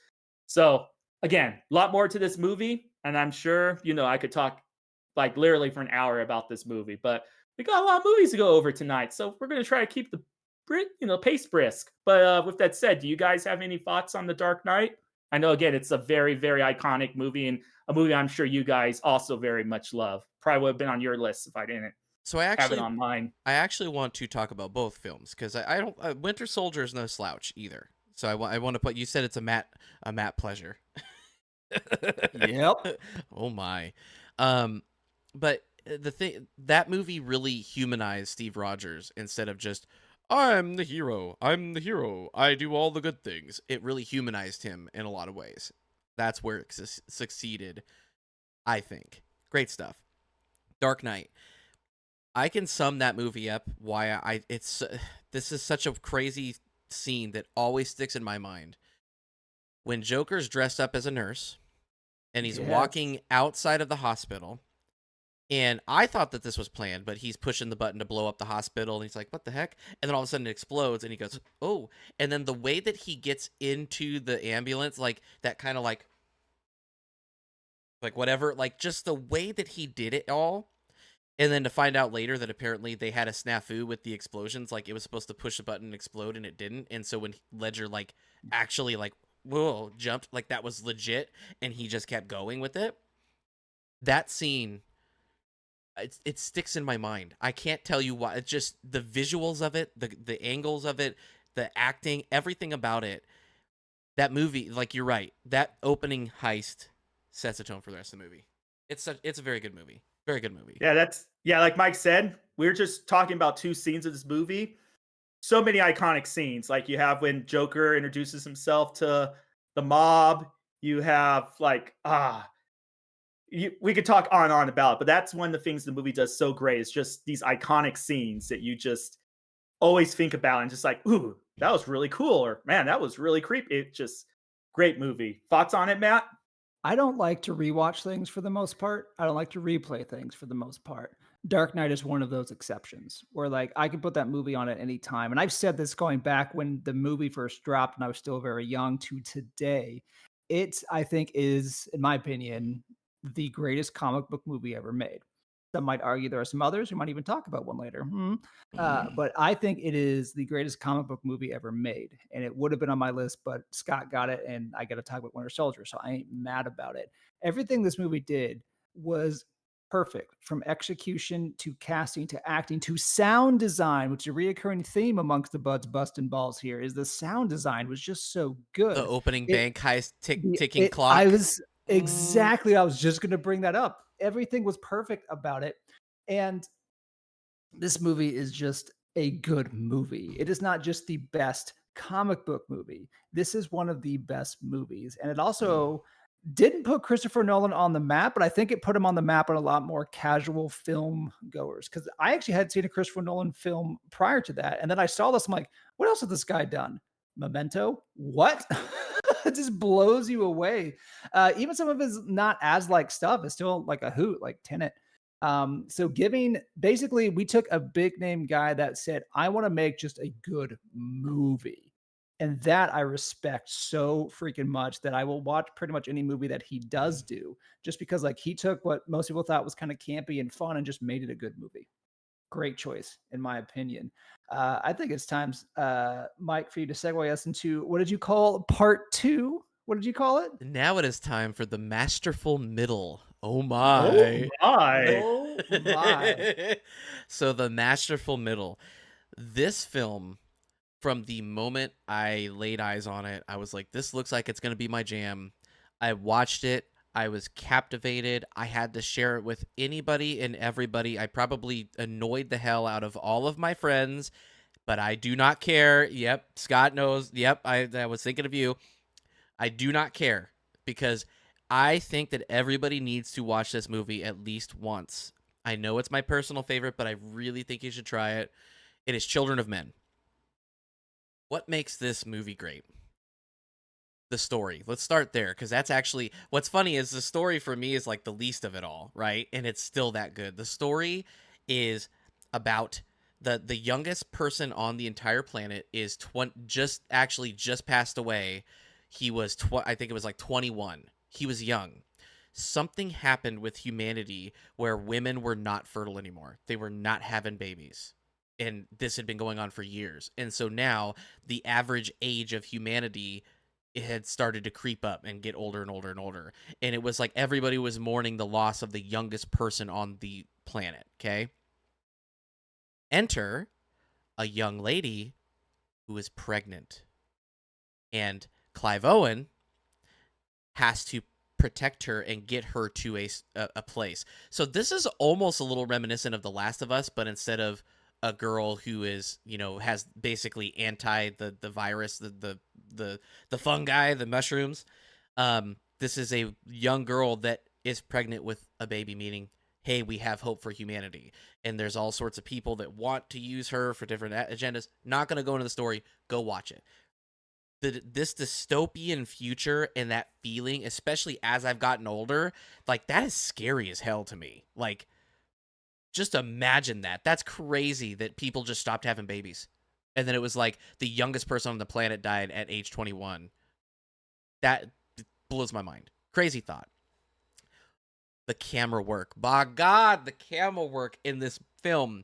So again, a lot more to this movie, and I'm sure, I could talk like literally for an hour about this movie, but we got a lot of movies to go over tonight. So we're going to try to keep the pace brisk. But with that said, do you guys have any thoughts on The Dark Knight? I know, again, it's a very, very iconic movie, and a movie I'm sure you guys also very much love. Probably would have been on your list if I didn't So have it on mine. I actually want to talk about both films, because I don't. Winter Soldier is no slouch either. So I want to put. You said it's a Matt pleasure. Yep. Oh my. But the thing, that movie really humanized Steve Rogers instead of just, I'm the hero. I'm the hero. I do all the good things. It really humanized him in a lot of ways. That's where it succeeded, I think. Great stuff. Dark Knight. I can sum that movie up why this is such a crazy scene that always sticks in my mind. When Joker's dressed up as a nurse and he's walking outside of the hospital, and I thought that this was planned, but he's pushing the button to blow up the hospital, and he's like, what the heck? And then all of a sudden it explodes, and he goes, oh. And then the way that he gets into the ambulance, like that kind of like whatever, like just the way that he did it all. And then to find out later that apparently they had a snafu with the explosions, like it was supposed to push a button and explode, and it didn't. And so when Ledger actually whoa, jumped, like that was legit, and he just kept going with it. That scene, it sticks in my mind. I can't tell you why. It's just the visuals of it, the angles of it, the acting, everything about it. That movie, like you're right, that opening heist sets a tone for the rest of the movie. It's a very good movie. Very good movie. Yeah, like Mike said, we're just talking about two scenes of this movie. So many iconic scenes. Like you have when Joker introduces himself to the mob. You have we could talk on and on about it, but that's one of the things the movie does so great. Is just these iconic scenes that you just always think about and just like, ooh, that was really cool, or man, that was really creepy. It just great movie. Thoughts on it, Matt? I don't like to rewatch things for the most part. I don't like to replay things for the most part. Dark Knight is one of those exceptions where I can put that movie on at any time. And I've said this going back when the movie first dropped and I was still very young to today. It, I think, is, in my opinion, the greatest comic book movie ever made. Some might argue there are some others. We might even talk about one later. Mm. But I think it is the greatest comic book movie ever made. And it would have been on my list, but Scott got it, and I got to talk about Winter Soldier. So I ain't mad about it. Everything this movie did was perfect, from execution to casting to acting to sound design, which is a reoccurring theme amongst the Buds busting balls here. Is the sound design was just so The good. opening It bank heist ticking it I clock. was exactly, I was just gonna bring that up. Everything was perfect about it, and this movie is just a good movie. It is not just the best comic book movie. This is one of the best movies, and it also didn't put Christopher Nolan on the map, but I think it put him on the map on a lot more casual film goers. Because I actually had seen a Christopher Nolan film prior to that, and then I saw this. I'm like, what else has this guy done? Memento? What? It just blows you away. Even some of his not as like stuff is still like a hoot, like Tenet. So giving basically, we took a big name guy that said, I want to make just a good movie. And that I respect so freaking much that I will watch pretty much any movie that he does do, just because like he took what most people thought was kind of campy and fun and just made it a good movie. Great choice, in my opinion. I think it's time, Mike, for you to segue us into, what did you call part two? What did you call it? Now it is time for the masterful middle. Oh Oh my. my. Oh my. So the masterful middle. This film, from the moment I laid eyes on it, I was like, this looks like it's going to be my jam. I watched it. I was captivated. I had to share it with anybody and everybody. I probably annoyed the hell out of all of my friends, but I do not care. Yep, Scott knows. Yep, I was thinking of you. I do not care, because I think that everybody needs to watch this movie at least once. I know it's my personal favorite, but I really think you should try it. It is Children of Men. What makes this movie great? The story. Let's start there, because that's actually what's funny is the story for me is like the least of it all, right? And it's still that good. The story is about the youngest person on the entire planet is just passed away. He was I think it was like 21. He was young. Something happened with humanity where women were not fertile anymore. They were not having babies. And this had been going on for years. And so now the average age of humanity, it had started to creep up and get older and older and older. And it was like everybody was mourning the loss of the youngest person on the planet, okay? Enter a young lady who is pregnant. And Clive Owen has to protect her and get her to a place. So this is almost a little reminiscent of The Last of Us, but instead of a girl who is, has basically anti the virus, the fungi, the mushrooms. This is a young girl that is pregnant with a baby, meaning, hey, we have hope for humanity. And there's all sorts of people that want to use her for different agendas. Not going to go into the story. Go watch it. This dystopian future and that feeling, especially as I've gotten older, like that is scary as hell to me. Like, just imagine that. That's crazy that people just stopped having babies. And then it was like the youngest person on the planet died at age 21. That blows my mind. Crazy thought. The camera work. By God, the camera work in this film.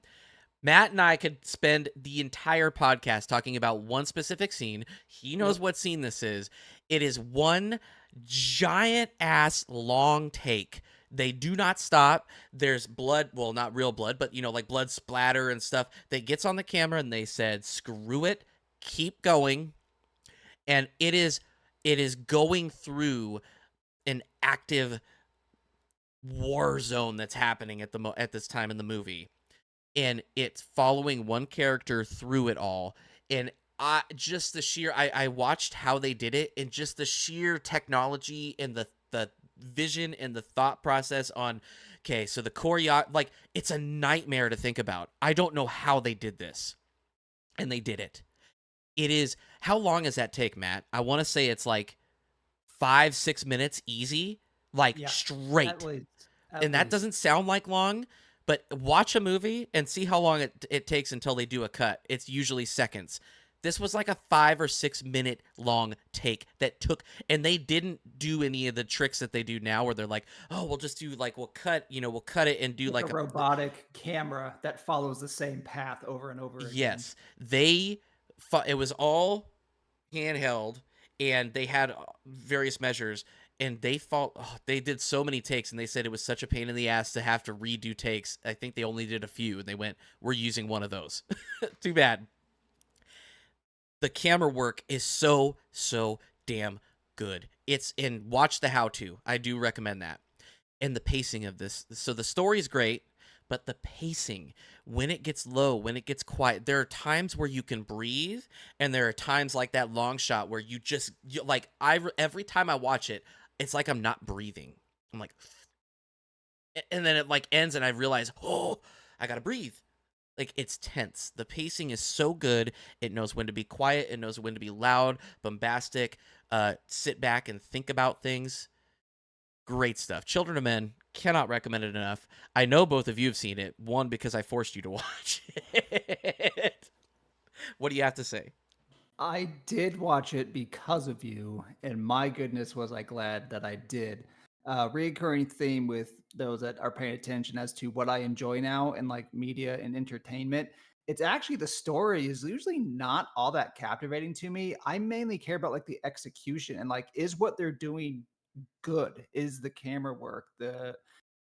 Matt and I could spend the entire podcast talking about one specific scene. He knows what scene this is. It is one giant ass long take. They do not stop. There's blood. Well, not real blood, but like blood splatter and stuff. That gets on the camera and they said, screw it. Keep going. And it is going through an active war zone that's happening at this time in the movie. And it's following one character through it all. And just the sheer, I watched how they did it, and just the sheer technology and the vision and the thought process on, okay, so the choreo, like, it's a nightmare to think about. I don't know how they did this. And they did it. It is, how long does that take, Matt? I want to say it's like 5-6 minutes easy, like straight. At least. And that doesn't sound like long. But watch a movie and see how long it takes until they do a cut. It's usually seconds. This was like a 5 or 6 minute long take that took, and they didn't do any of the tricks that they do now where they're like, oh, we'll just do like, we'll cut it and do like a robotic camera that follows the same path over and over again. Yes. It was all handheld, and they had various measures, and they did so many takes, and they said it was such a pain in the ass to have to redo takes. I think they only did a few, and they went, we're using one of those. Too bad. The camera work is so damn good. Watch the how-to. I do recommend that. And the pacing of this. So the story is great, but the pacing, when it gets low, when it gets quiet, there are times where you can breathe, and there are times like that long shot where every time I watch it, it's like I'm not breathing. I'm like, and then it like ends, and I realize, oh, I gotta breathe. Like, it's tense. The pacing is so good. It knows when to be quiet. It knows when to be loud, bombastic, sit back and think about things. Great stuff. Children of Men, cannot recommend it enough. I know both of you have seen it. One, because I forced you to watch it. What do you have to say? I did watch it because of you, and my goodness was I glad that I did. Reoccurring theme with those that are paying attention as to what I enjoy now in like media and entertainment. It's actually the story is usually not all that captivating to me. I mainly care about like the execution and like is what they're doing good? Is the camera work, the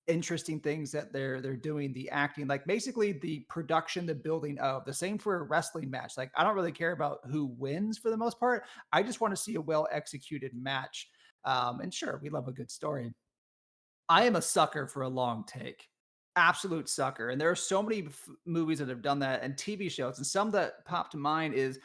interesting things that they're doing, the acting, like basically the production, the building of the same for a wrestling match. Like I don't really care about who wins for the most part. I just want to see a well executed match. And sure, we love a good story. I am a sucker for a long take. Absolute sucker. And there are so many movies that have done that and TV shows. And some that pop to mind is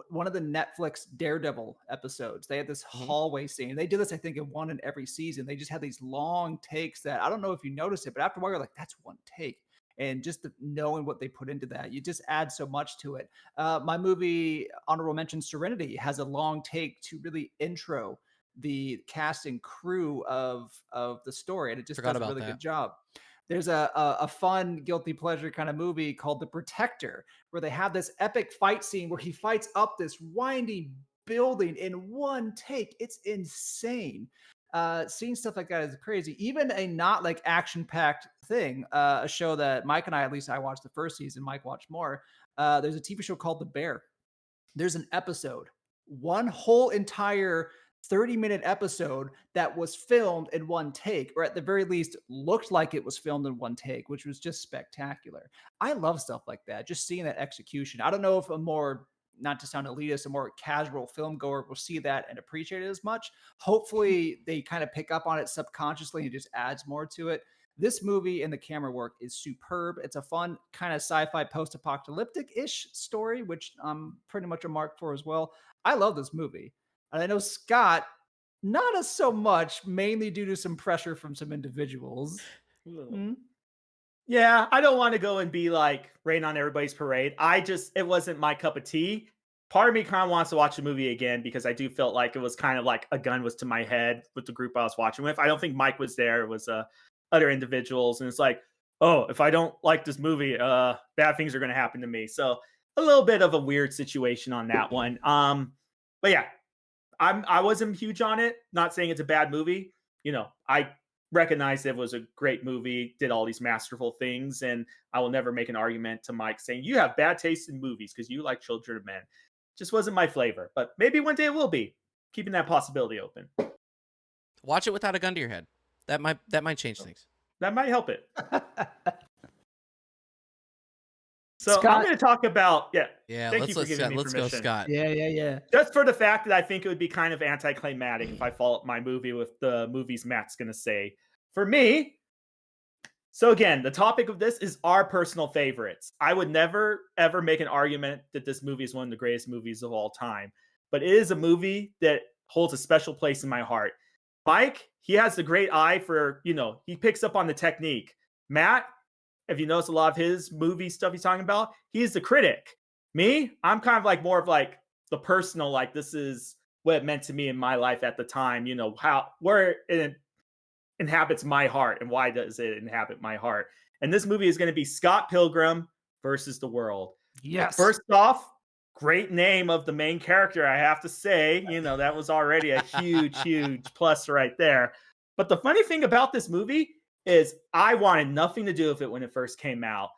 one of the Netflix Daredevil episodes. They had this hallway scene. They did this, I think, in one in every season. They just had these long takes that I don't know if you noticed it, but after a while, you're like, that's one take. And just knowing what they put into that, you just add so much to it. My movie, honorable mention, Serenity, has a long take to really intro the cast and crew of the story, and it just does a really good job. There's a fun guilty pleasure kind of movie called The Protector, where they have this epic fight scene where he fights up this winding building in one take. It's insane. Seeing stuff like that is crazy. Even a not like action-packed thing, a show that Mike and I, at least I watched the first season, Mike watched more. There's a TV show called The Bear. There's an episode, one whole entire 30-minute episode that was filmed in one take, or at the very least looked like it was filmed in one take, which was just spectacular. I love stuff like that, just seeing that execution. I don't know if a more, not to sound elitist, a more casual film goer will see that and appreciate it as much. Hopefully they kind of pick up on it subconsciously and it just adds more to it. This movie and the camera work is superb. It's a fun kind of sci-fi post-apocalyptic-ish story, which I'm pretty much a mark for as well. I love this movie. And I know Scott, not as so much, mainly due to some pressure from some individuals. Yeah, I don't want to go and be like rain on everybody's parade. It wasn't my cup of tea. Part of me kind of wants to watch the movie again because I do felt like it was kind of like a gun was to my head with the group I was watching with. I don't think Mike was there. It was other individuals. And it's like, oh, if I don't like this movie, bad things are going to happen to me. So a little bit of a weird situation on that one. But yeah, I wasn't huge on it. Not saying it's a bad movie. You know, I recognized it was a great movie, did all these masterful things, and I will never make an argument to Mike saying you have bad taste in movies because you like Children of Men. Just wasn't my flavor, but maybe one day it will be. Keeping that possibility open. Watch it without a gun to your head. That might change things. That might help it. So Scott, I'm going to talk about Let's go, Scott. Yeah. Just for the fact that I think it would be kind of anticlimactic if I follow up my movie with the movies Matt's going to say. For me, so again, the topic of this is our personal favorites. I would never, ever make an argument that this movie is one of the greatest movies of all time. But it is a movie that holds a special place in my heart. Mike, he has the great eye for, he picks up on the technique. Matt, if you notice a lot of his movie stuff he's talking about, he's the critic. Me, I'm kind of like more of like the personal, like this is what it meant to me in my life at the time, where it inhabits my heart and why does it inhabit my heart. And this movie is going to be Scott Pilgrim versus the World. Yes. First off, great name of the main character, I have to say. That was already a huge plus right there. But the funny thing about this movie is I wanted nothing to do with it when it first came out.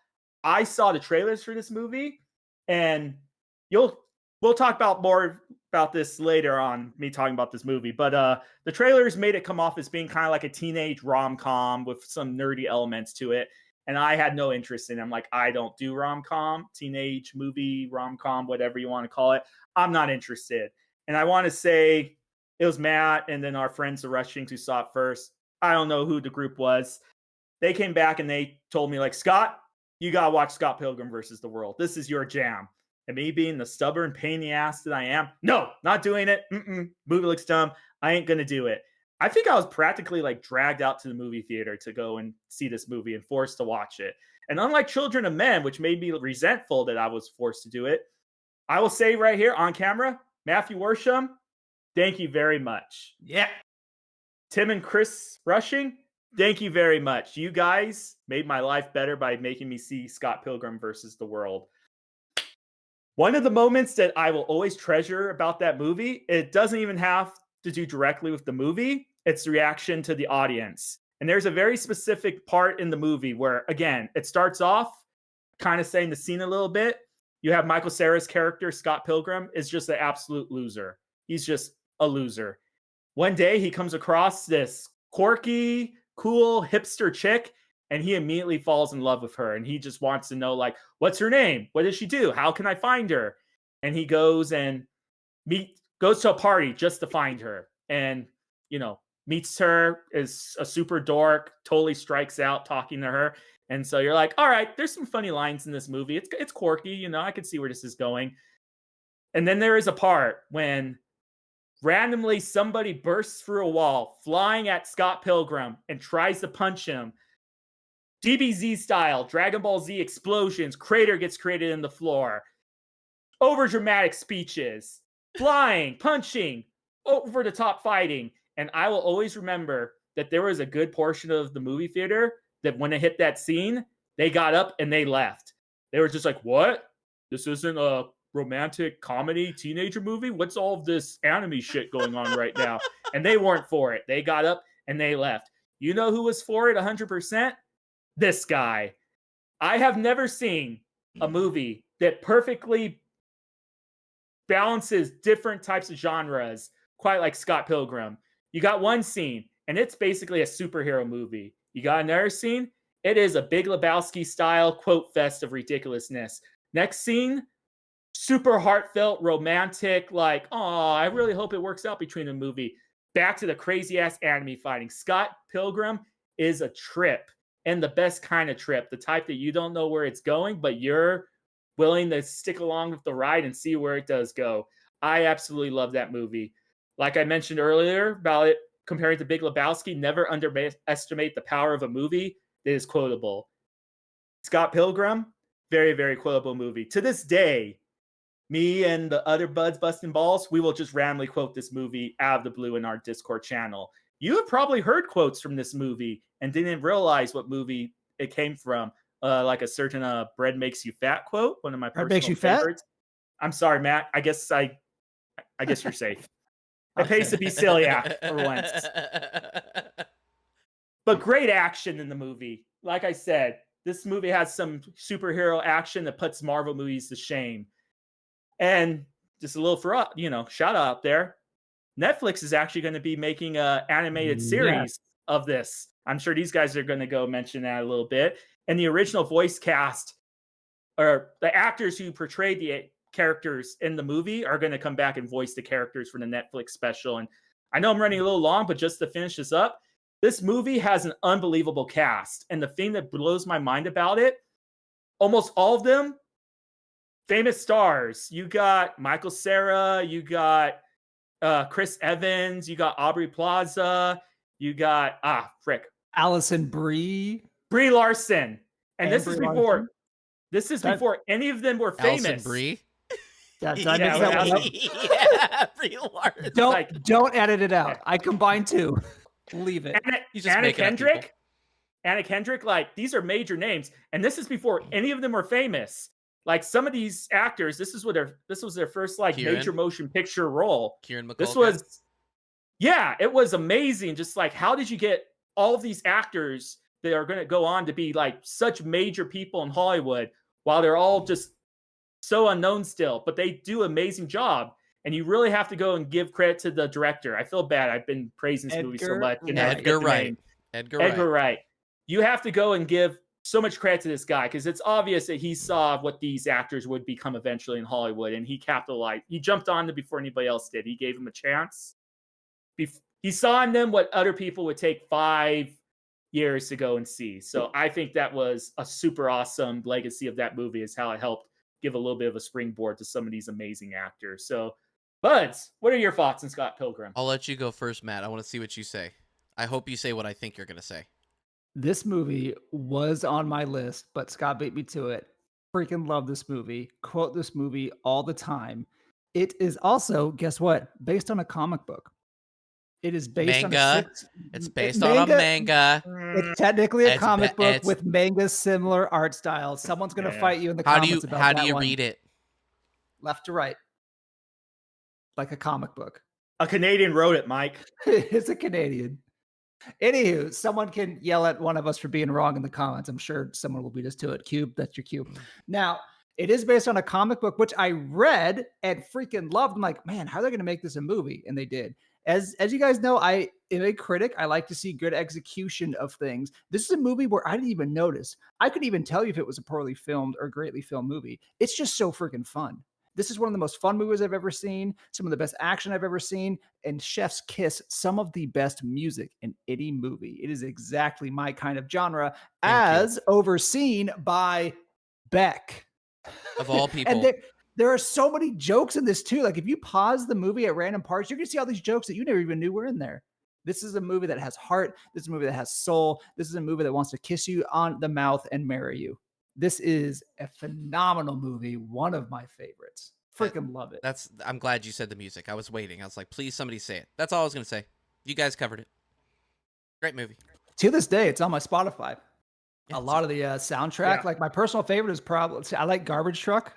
I saw the trailers for this movie, and we'll talk about more about this later on, me talking about this movie. But the trailers made it come off as being kind of like a teenage rom-com with some nerdy elements to it. And I had no interest in it. I'm like, I don't do rom-com, teenage movie, rom-com, whatever you want to call it. I'm not interested. And I want to say it was Matt and then our friends, the Rushings, who saw it first. I don't know who the group was. They came back and they told me, like, Scott, you got to watch Scott Pilgrim versus the World. This is your jam. And me being the stubborn pain in the ass that I am, no, not doing it. Movie looks dumb. I ain't going to do it. I think I was practically like dragged out to the movie theater to go and see this movie and forced to watch it. And unlike Children of Men, which made me resentful that I was forced to do it, I will say right here on camera, Matthew Worsham, thank you very much. Yeah. Tim and Chris Rushing, thank you very much. You guys made my life better by making me see Scott Pilgrim versus the World. One of the moments that I will always treasure about that movie, it doesn't even have to do directly with the movie. It's the reaction to the audience. And there's a very specific part in the movie where, again, it starts off kind of setting the scene a little bit. You have Michael Cera's character, Scott Pilgrim, is just an absolute loser. He's just a loser. One day he comes across this quirky, cool, hipster chick, and he immediately falls in love with her. And he just wants to know, like, what's her name? What does she do? How can I find her? And he goes and goes to a party just to find her. And, meets her, is a super dork, totally strikes out talking to her. And so you're like, all right, there's some funny lines in this movie. It's quirky, I can see where this is going. And then there is a part when randomly somebody bursts through a wall, flying at Scott Pilgrim and tries to punch him. DBZ style, Dragon Ball Z explosions, crater gets created in the floor. Over dramatic speeches, flying, punching, over the top fighting. And I will always remember that there was a good portion of the movie theater that when it hit that scene, they got up and they left. They were just like, what? This isn't a romantic comedy teenager movie? What's all of this anime shit going on right now? And they weren't for it. They got up and they left. You know who was for it 100%? This guy. I have never seen a movie that perfectly balances different types of genres quite like Scott Pilgrim. You got one scene, and it's basically a superhero movie. You got another scene, it is a Big Lebowski style quote fest of ridiculousness. Next scene, super heartfelt, romantic, like, oh, I really hope it works out between the movie. Back to the crazy ass anime fighting. Scott Pilgrim is a trip, and the best kind of trip, the type that you don't know where it's going, but you're willing to stick along with the ride and see where it does go. I absolutely love that movie. Like I mentioned earlier about it comparing to Big Lebowski, never underestimate the power of a movie that is quotable. Scott Pilgrim, very, very quotable movie. To this day, me and the other buds busting balls, we will just randomly quote this movie out of the blue in our Discord channel. You have probably heard quotes from this movie and didn't realize what movie it came from. Like a certain bread makes you fat quote, one of my personal makes you favorites. Fat? I'm sorry, Matt. I guess you're safe. It pays to be celiac for once. But great action in the movie. Like I said, this movie has some superhero action that puts Marvel movies to shame. And just a little shout out there. Netflix is actually going to be making an animated series of this. I'm sure these guys are going to go mention that a little bit. And the original voice cast, or the actors who portrayed the characters in the movie, are going to come back and voice the characters for the Netflix special. And I know I'm running a little long, but just to finish this up, this movie has an unbelievable cast. And the thing that blows my mind about it, almost all of them, famous stars. You got Michael Cera, you got Chris Evans, you got Aubrey Plaza, you got Allison Brie Larson. And this Brie is before Larson? this is before any of them were famous. Allison Brie. Did I mix that one up? Yeah, Brie Larson. Don't edit it out. I combined two. Leave it. Anna Kendrick. Anna Kendrick, like, these are major names. And this is before any of them were famous. Like some of these actors, this was their first like major motion picture role. Kieran McCulkin. This was, yeah, it was amazing. Just like, how did you get all of these actors that are going to go on to be like such major people in Hollywood while they're all just so unknown still, but they do an amazing job. And you really have to go and give credit to the director. I feel bad. I've been praising this movie so much. Edgar Wright. Edgar Wright. You have to go and give so much credit to this guy because it's obvious that he saw what these actors would become eventually in Hollywood, and he capitalized. He jumped on them before anybody else did. He gave them a chance. He saw in them what other people would take 5 years to go and see. So I think that was a super awesome legacy of that movie, is how it helped give a little bit of a springboard to some of these amazing actors. So, Buds, what are your thoughts on Scott Pilgrim? I'll let you go first, Matt. I want to see what you say. I hope you say what I think you're going to say. This movie was on my list, but Scott beat me to it. Freaking love this movie. Quote this movie all the time. It is also, guess what? Based on a comic book. It is based on It's based on a manga. It's technically a comic book with manga similar art style. Someone's gonna fight you in the comments about that. How do you read it? Left to right, like a comic book. A Canadian wrote it, Mike. It's a Canadian. Anywho, someone can yell at one of us for being wrong in the comments. I'm sure someone will beat us to it. Cube, that's your cube. Now, it is based on a comic book, which I read and freaking loved. I'm like, man, how are they going to make this a movie? And they did. As you guys know, I am a critic. I like to see good execution of things. This is a movie where I didn't even notice. I couldn't even tell you if it was a poorly filmed or greatly filmed movie. It's just so freaking fun. This is one of the most fun movies I've ever seen, some of the best action I've ever seen, and chef's kiss, some of the best music in any movie. It is exactly my kind of genre, as overseen by Beck. Of all people. And there are so many jokes in this too. Like if you pause the movie at random parts, you're going to see all these jokes that you never even knew were in there. This is a movie that has heart. This is a movie that has soul. This is a movie that wants to kiss you on the mouth and marry you. This is a phenomenal movie. One of my favorites. Freaking love it. I'm glad you said the music. I was waiting. I was like, please somebody say it. That's all I was going to say. You guys covered it. Great movie. To this day, it's on my Spotify. Yeah, a lot of the soundtrack, like my personal favorite is probably, I like Garbage Truck.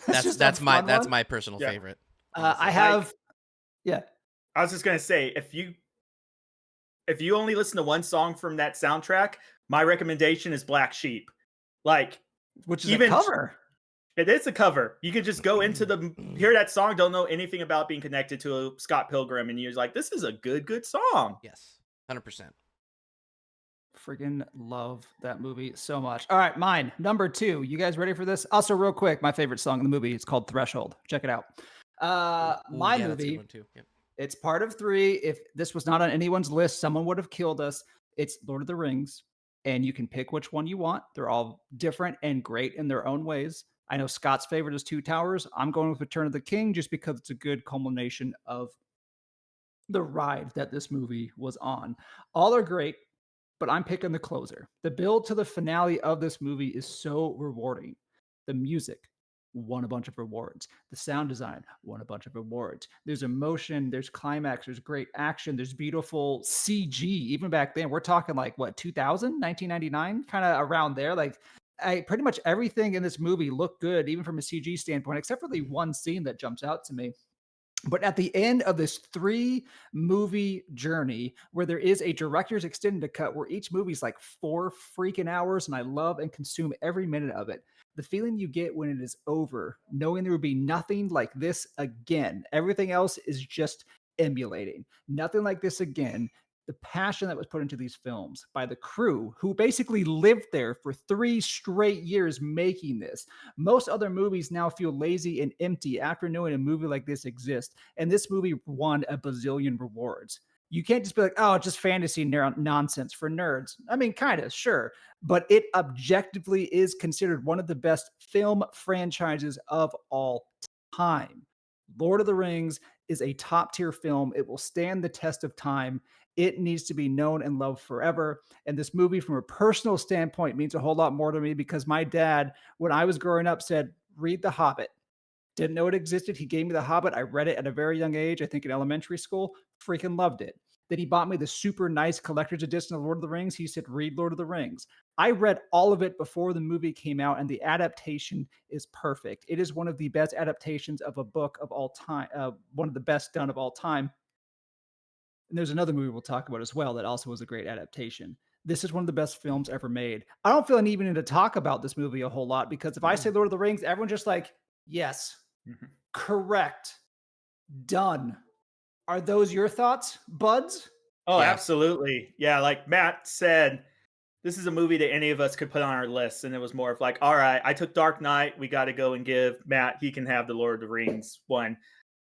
That's my personal favorite. I have, I was just going to say, if you only listen to one song from that soundtrack, my recommendation is Black Sheep. Which is a cover. It is a cover. You can just go into hear that song, don't know anything about being connected to Scott Pilgrim, and you're like, this is a good song. Yes, 100%. Freaking love that movie so much. All right, mine, number 2. You guys ready for this? Also, real quick, my favorite song in the movie, it's called Threshold. Check it out. My movie, that's a good one too. Yep. It's part of 3. If this was not on anyone's list, someone would have killed us. It's Lord of the Rings. And you can pick which one you want. They're all different and great in their own ways. I know Scott's favorite is Two Towers. I'm going with Return of the King just because it's a good culmination of the ride that this movie was on. All are great, but I'm picking the closer. The build to the finale of this movie is so rewarding. The music won a bunch of rewards. The sound design won a bunch of rewards. There's emotion, there's climax, there's great action, there's beautiful CG. Even back then, we're talking like what, 2000, 1999, kind of around there. Like pretty much everything in this movie looked good, even from a CG standpoint, except for the one scene that jumps out to me. But at the end of this 3-movie journey, where there is a director's extended cut, where each movie's like 4 freaking hours, and I love and consume every minute of it. The feeling you get when it is over, knowing there will be nothing like this again. Everything else is just emulating. Nothing like this again. The passion that was put into these films by the crew, who basically lived there for 3 straight years making this. Most other movies now feel lazy and empty after knowing a movie like this exists. And this movie won a bazillion rewards. You can't just be like, oh, it's just fantasy nonsense for nerds. I mean, kind of, sure. But it objectively is considered one of the best film franchises of all time. Lord of the Rings is a top-tier film. It will stand the test of time. It needs to be known and loved forever. And this movie, from a personal standpoint, means a whole lot more to me because my dad, when I was growing up, said, read The Hobbit. Didn't know it existed. He gave me The Hobbit. I read it at a very young age, I think in elementary school. Freaking loved it. Then he bought me the super nice collector's edition of Lord of the Rings. He said, read Lord of the Rings. I read all of it before the movie came out, and the adaptation is perfect. It is one of the best adaptations of a book of all time, one of the best done of all time. And there's another movie we'll talk about as well that also was a great adaptation. This is one of the best films ever made. I don't feel I even need to talk about this movie a whole lot, because if I say Lord of the Rings, everyone's just like, yes, correct, done. Are those your thoughts, buds? Oh, Yeah. absolutely. Yeah, like Matt said, this is a movie that any of us could put on our list, and it was more of like, all right, I took Dark Knight, we got to go and give Matt, he can have the Lord of the Rings one.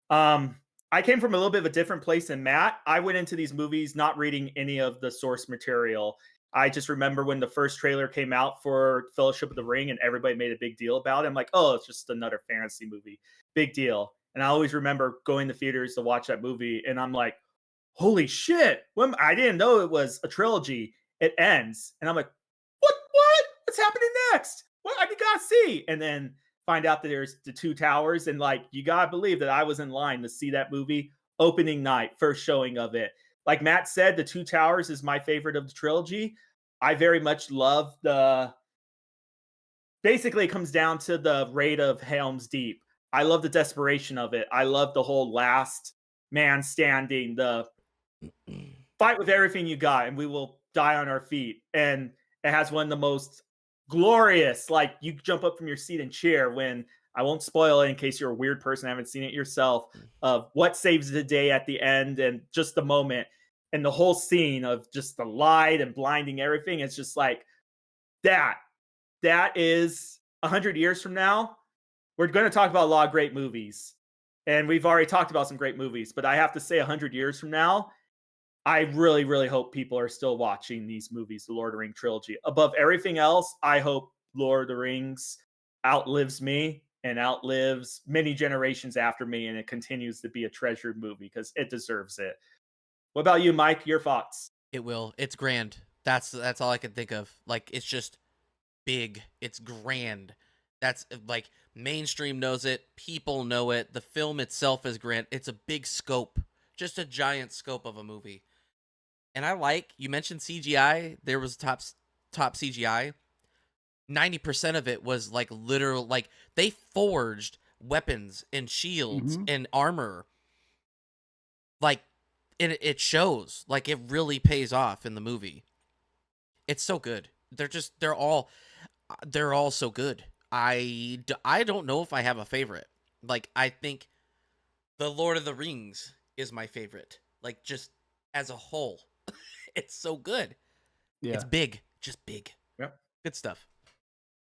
I came from a little bit of a different place than Matt. I went into these movies not reading any of the source material. I just remember when the first trailer came out for Fellowship of the Ring and everybody made a big deal about it. I'm like, oh, it's just another fantasy movie. Big deal. And I always remember going to theaters to watch that movie, and I'm like, holy shit. I didn't know it was a trilogy. It ends. And I'm like, what? What's happening next? What? I gotta see. And then find out that there's the Two Towers. And like, you gotta believe that I was in line to see that movie opening night, first showing of it. Like Matt said, the Two Towers is my favorite of the trilogy. I very much love basically it comes down to the raid of Helm's Deep. I love the desperation of it. I love the whole last man standing, the fight with everything you got and we will die on our feet. And it has one of the most glorious, like, you jump up from your seat and cheer when, I won't spoil it in case you're a weird person, haven't seen it yourself, of what saves the day at the end, and just the moment and the whole scene of just the light and blinding everything. It's just like that is 100 years from now, we're going to talk about a lot of great movies, and we've already talked about some great movies, but I have to say 100 years from now, I really, really hope people are still watching these movies, the Lord of the Rings trilogy. Above everything else, I hope Lord of the Rings outlives me and outlives many generations after me, and it continues to be a treasured movie because it deserves it. What about you, Mike? Your thoughts? It will. It's grand. That's all I can think of. Like, it's just big. It's grand. That's like, mainstream knows it. People know it. The film itself is grand. It's a big scope. Just a giant scope of a movie. And you mentioned CGI. There was top CGI. 90% of it was like literal, like they forged weapons and shields and armor. Like, it shows. Like, it really pays off in the movie. It's so good. They're all so good. I don't know if I have a favorite. Like, I think the Lord of the Rings is my favorite. Like, just as a whole. It's so good. Yeah. It's big. Just big. Yep. Good stuff.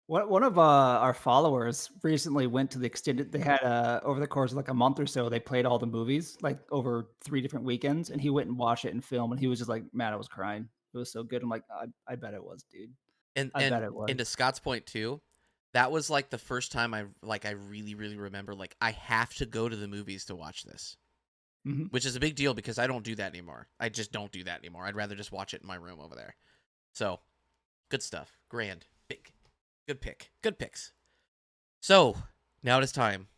One of our followers recently went to the extended, they had over the course of like a month or so, they played all the movies like over 3 different weekends, and he went and watched it in film, and he was just like, man, I was crying. It was so good. I'm like, I bet it was, dude. I bet it was. And to Scott's point too, that was like the first time I really, really remember, like, I have to go to the movies to watch this. Which is a big deal because I don't do that anymore. I just don't do that anymore. I'd rather just watch it in my room over there. So, good stuff. Grand. Big. Good pick. Good picks. So, now it is time.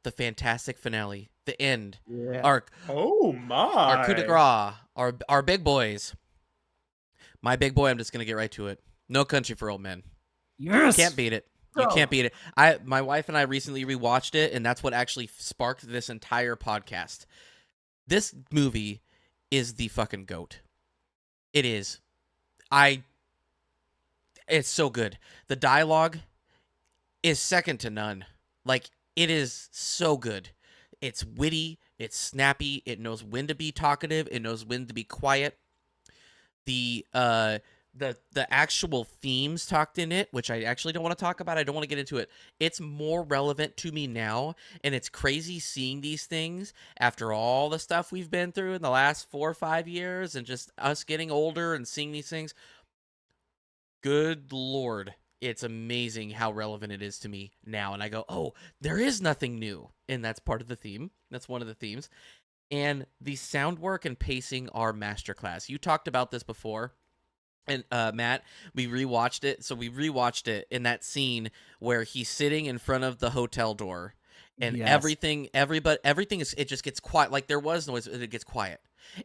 The fantastic finale. The end. Yeah. Our coup de grace. Our big boys. My big boy, I'm just going to get right to it. No Country for Old Men. Yes! Can't beat it. You can't beat it. My wife and I recently rewatched it, and that's what actually sparked this entire podcast. This movie is the fucking GOAT. It is. It's so good. The dialogue is second to none. Like, it is so good. It's witty. It's snappy. It knows when to be talkative. It knows when to be quiet. The actual themes talked in it, which I actually don't want to talk about. I don't want to get into it. It's more relevant to me now, and it's crazy seeing these things after all the stuff we've been through in the last 4 or 5 years, and just us getting older and seeing these things. Good Lord, it's amazing how relevant it is to me now. And I go, oh, there is nothing new. And that's part of the theme. That's one of the themes. And the sound work and pacing are masterclass. You talked about this before. And Matt, we rewatched it. So we rewatched it in that scene where he's sitting in front of the hotel door and Yes. everything is, it just gets quiet. Like there was noise, and it gets quiet.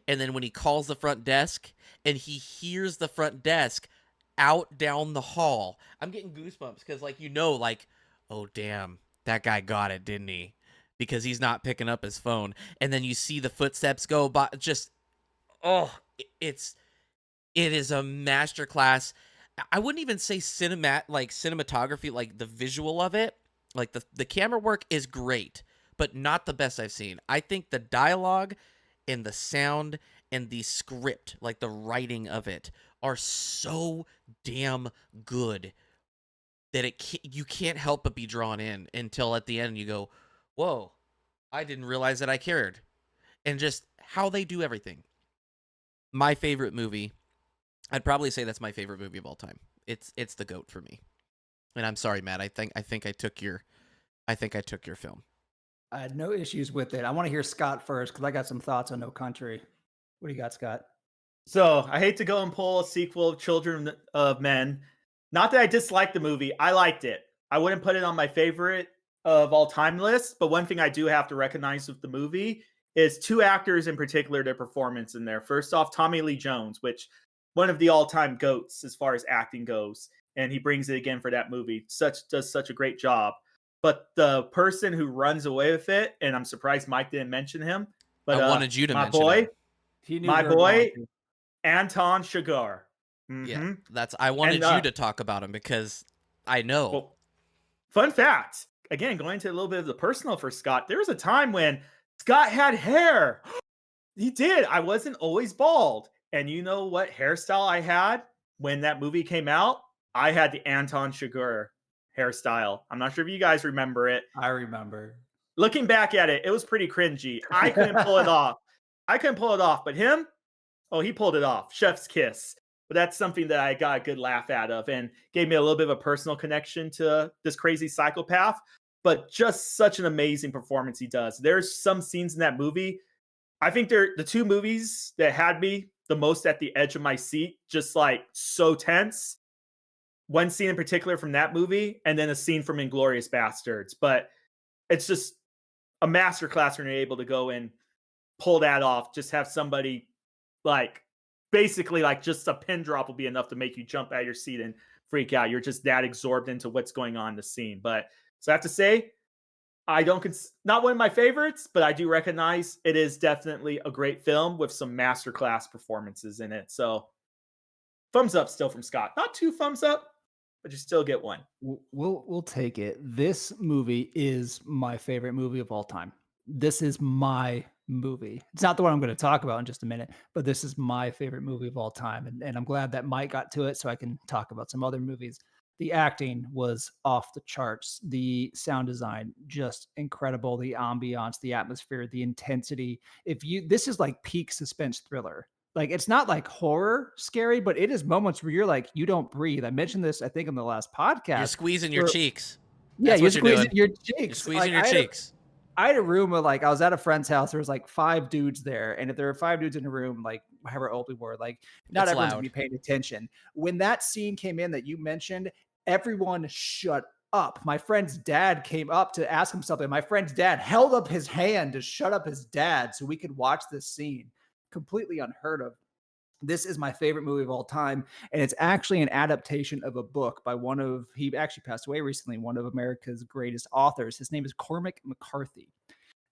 And then when he calls the front desk and he hears the front desk out down the hall, I'm getting goosebumps because like, oh damn, that guy got it, didn't he? Because he's not picking up his phone. And then you see the footsteps go by. Just it is a masterclass. I wouldn't even say cinematography, like the visual of it, like the camera work is great, but not the best I've seen. I think the dialogue and the sound and the script, like the writing of it, are so damn good that you can't help but be drawn in until at the end you go, "Whoa, I didn't realize that I cared." And just how they do everything. My favorite movie, I'd probably say that's my favorite movie of all time. It's the GOAT for me. And I'm sorry, Matt. I think I took your film. I had no issues with it. I want to hear Scott first because I got some thoughts on No Country. What do you got, Scott? So I hate to go and pull a sequel of Children of Men. Not that I disliked the movie. I liked it. I wouldn't put it on my favorite of all time list, but one thing I do have to recognize with the movie is two actors in particular, their performance in there. First off, Tommy Lee Jones, which one of the all-time GOATs as far as acting goes, and he brings it again for that movie. Does such a great job. But the person who runs away with it, and I'm surprised Mike didn't mention him, but I wanted you to my mention boy, him. He knew my we were going boy, to. Anton Chigurh. Yeah, I wanted you to talk about him because I know. Well, fun fact, again, going into a little bit of the personal for Scott, there was a time when Scott had hair. He did. I wasn't always bald. And you know what hairstyle I had when that movie came out? I had the Anton Chigurh hairstyle. I'm not sure if you guys remember it. I remember. Looking back at it, it was pretty cringy. I couldn't pull it off. But him, oh, he pulled it off. Chef's kiss. But that's something that I got a good laugh out of and gave me a little bit of a personal connection to this crazy psychopath. But just such an amazing performance he does. There's some scenes in that movie. I think they're the two movies that had me the most at the edge of my seat, just like so tense. One scene in particular from that movie, and then a scene from Inglourious Bastards. But it's just a masterclass when you're able to go and pull that off. Just have somebody like basically like just a pin drop will be enough to make you jump out of your seat and freak out. You're just that absorbed into what's going on in the scene. But so I have to say, I don't not one of my favorites, but I do recognize it is definitely a great film with some masterclass performances in it. So thumbs up still from Scott. Not two thumbs up, but you still get one. We'll take it. This movie is my favorite movie of all time. This is my movie. It's not the one I'm going to talk about in just a minute, but this is my favorite movie of all time. And I'm glad that Mike got to it so I can talk about some other movies. The acting was off the charts. The sound design, just incredible. The ambiance, the atmosphere, the intensity. This is like peak suspense thriller. Like it's not like horror scary, but it is moments where you're like, you don't breathe. I mentioned this, I think, on the last podcast. You're squeezing your cheeks. Yeah, That's you're what you're squeezing doing. your cheeks. You're squeezing your cheeks. I had a room of I was at a friend's house. There was like 5 dudes there. And if there were 5 dudes in a room, like however old we were, like not It's everyone's loud. gonna be paying attention. When that scene came in that you mentioned, everyone shut up. My friend's dad came up to ask him something. My friend's dad held up his hand to shut up his dad so we could watch this scene. Completely unheard of. This is my favorite movie of all time. And it's actually an adaptation of a book by he actually passed away recently, one of America's greatest authors. His name is Cormac McCarthy.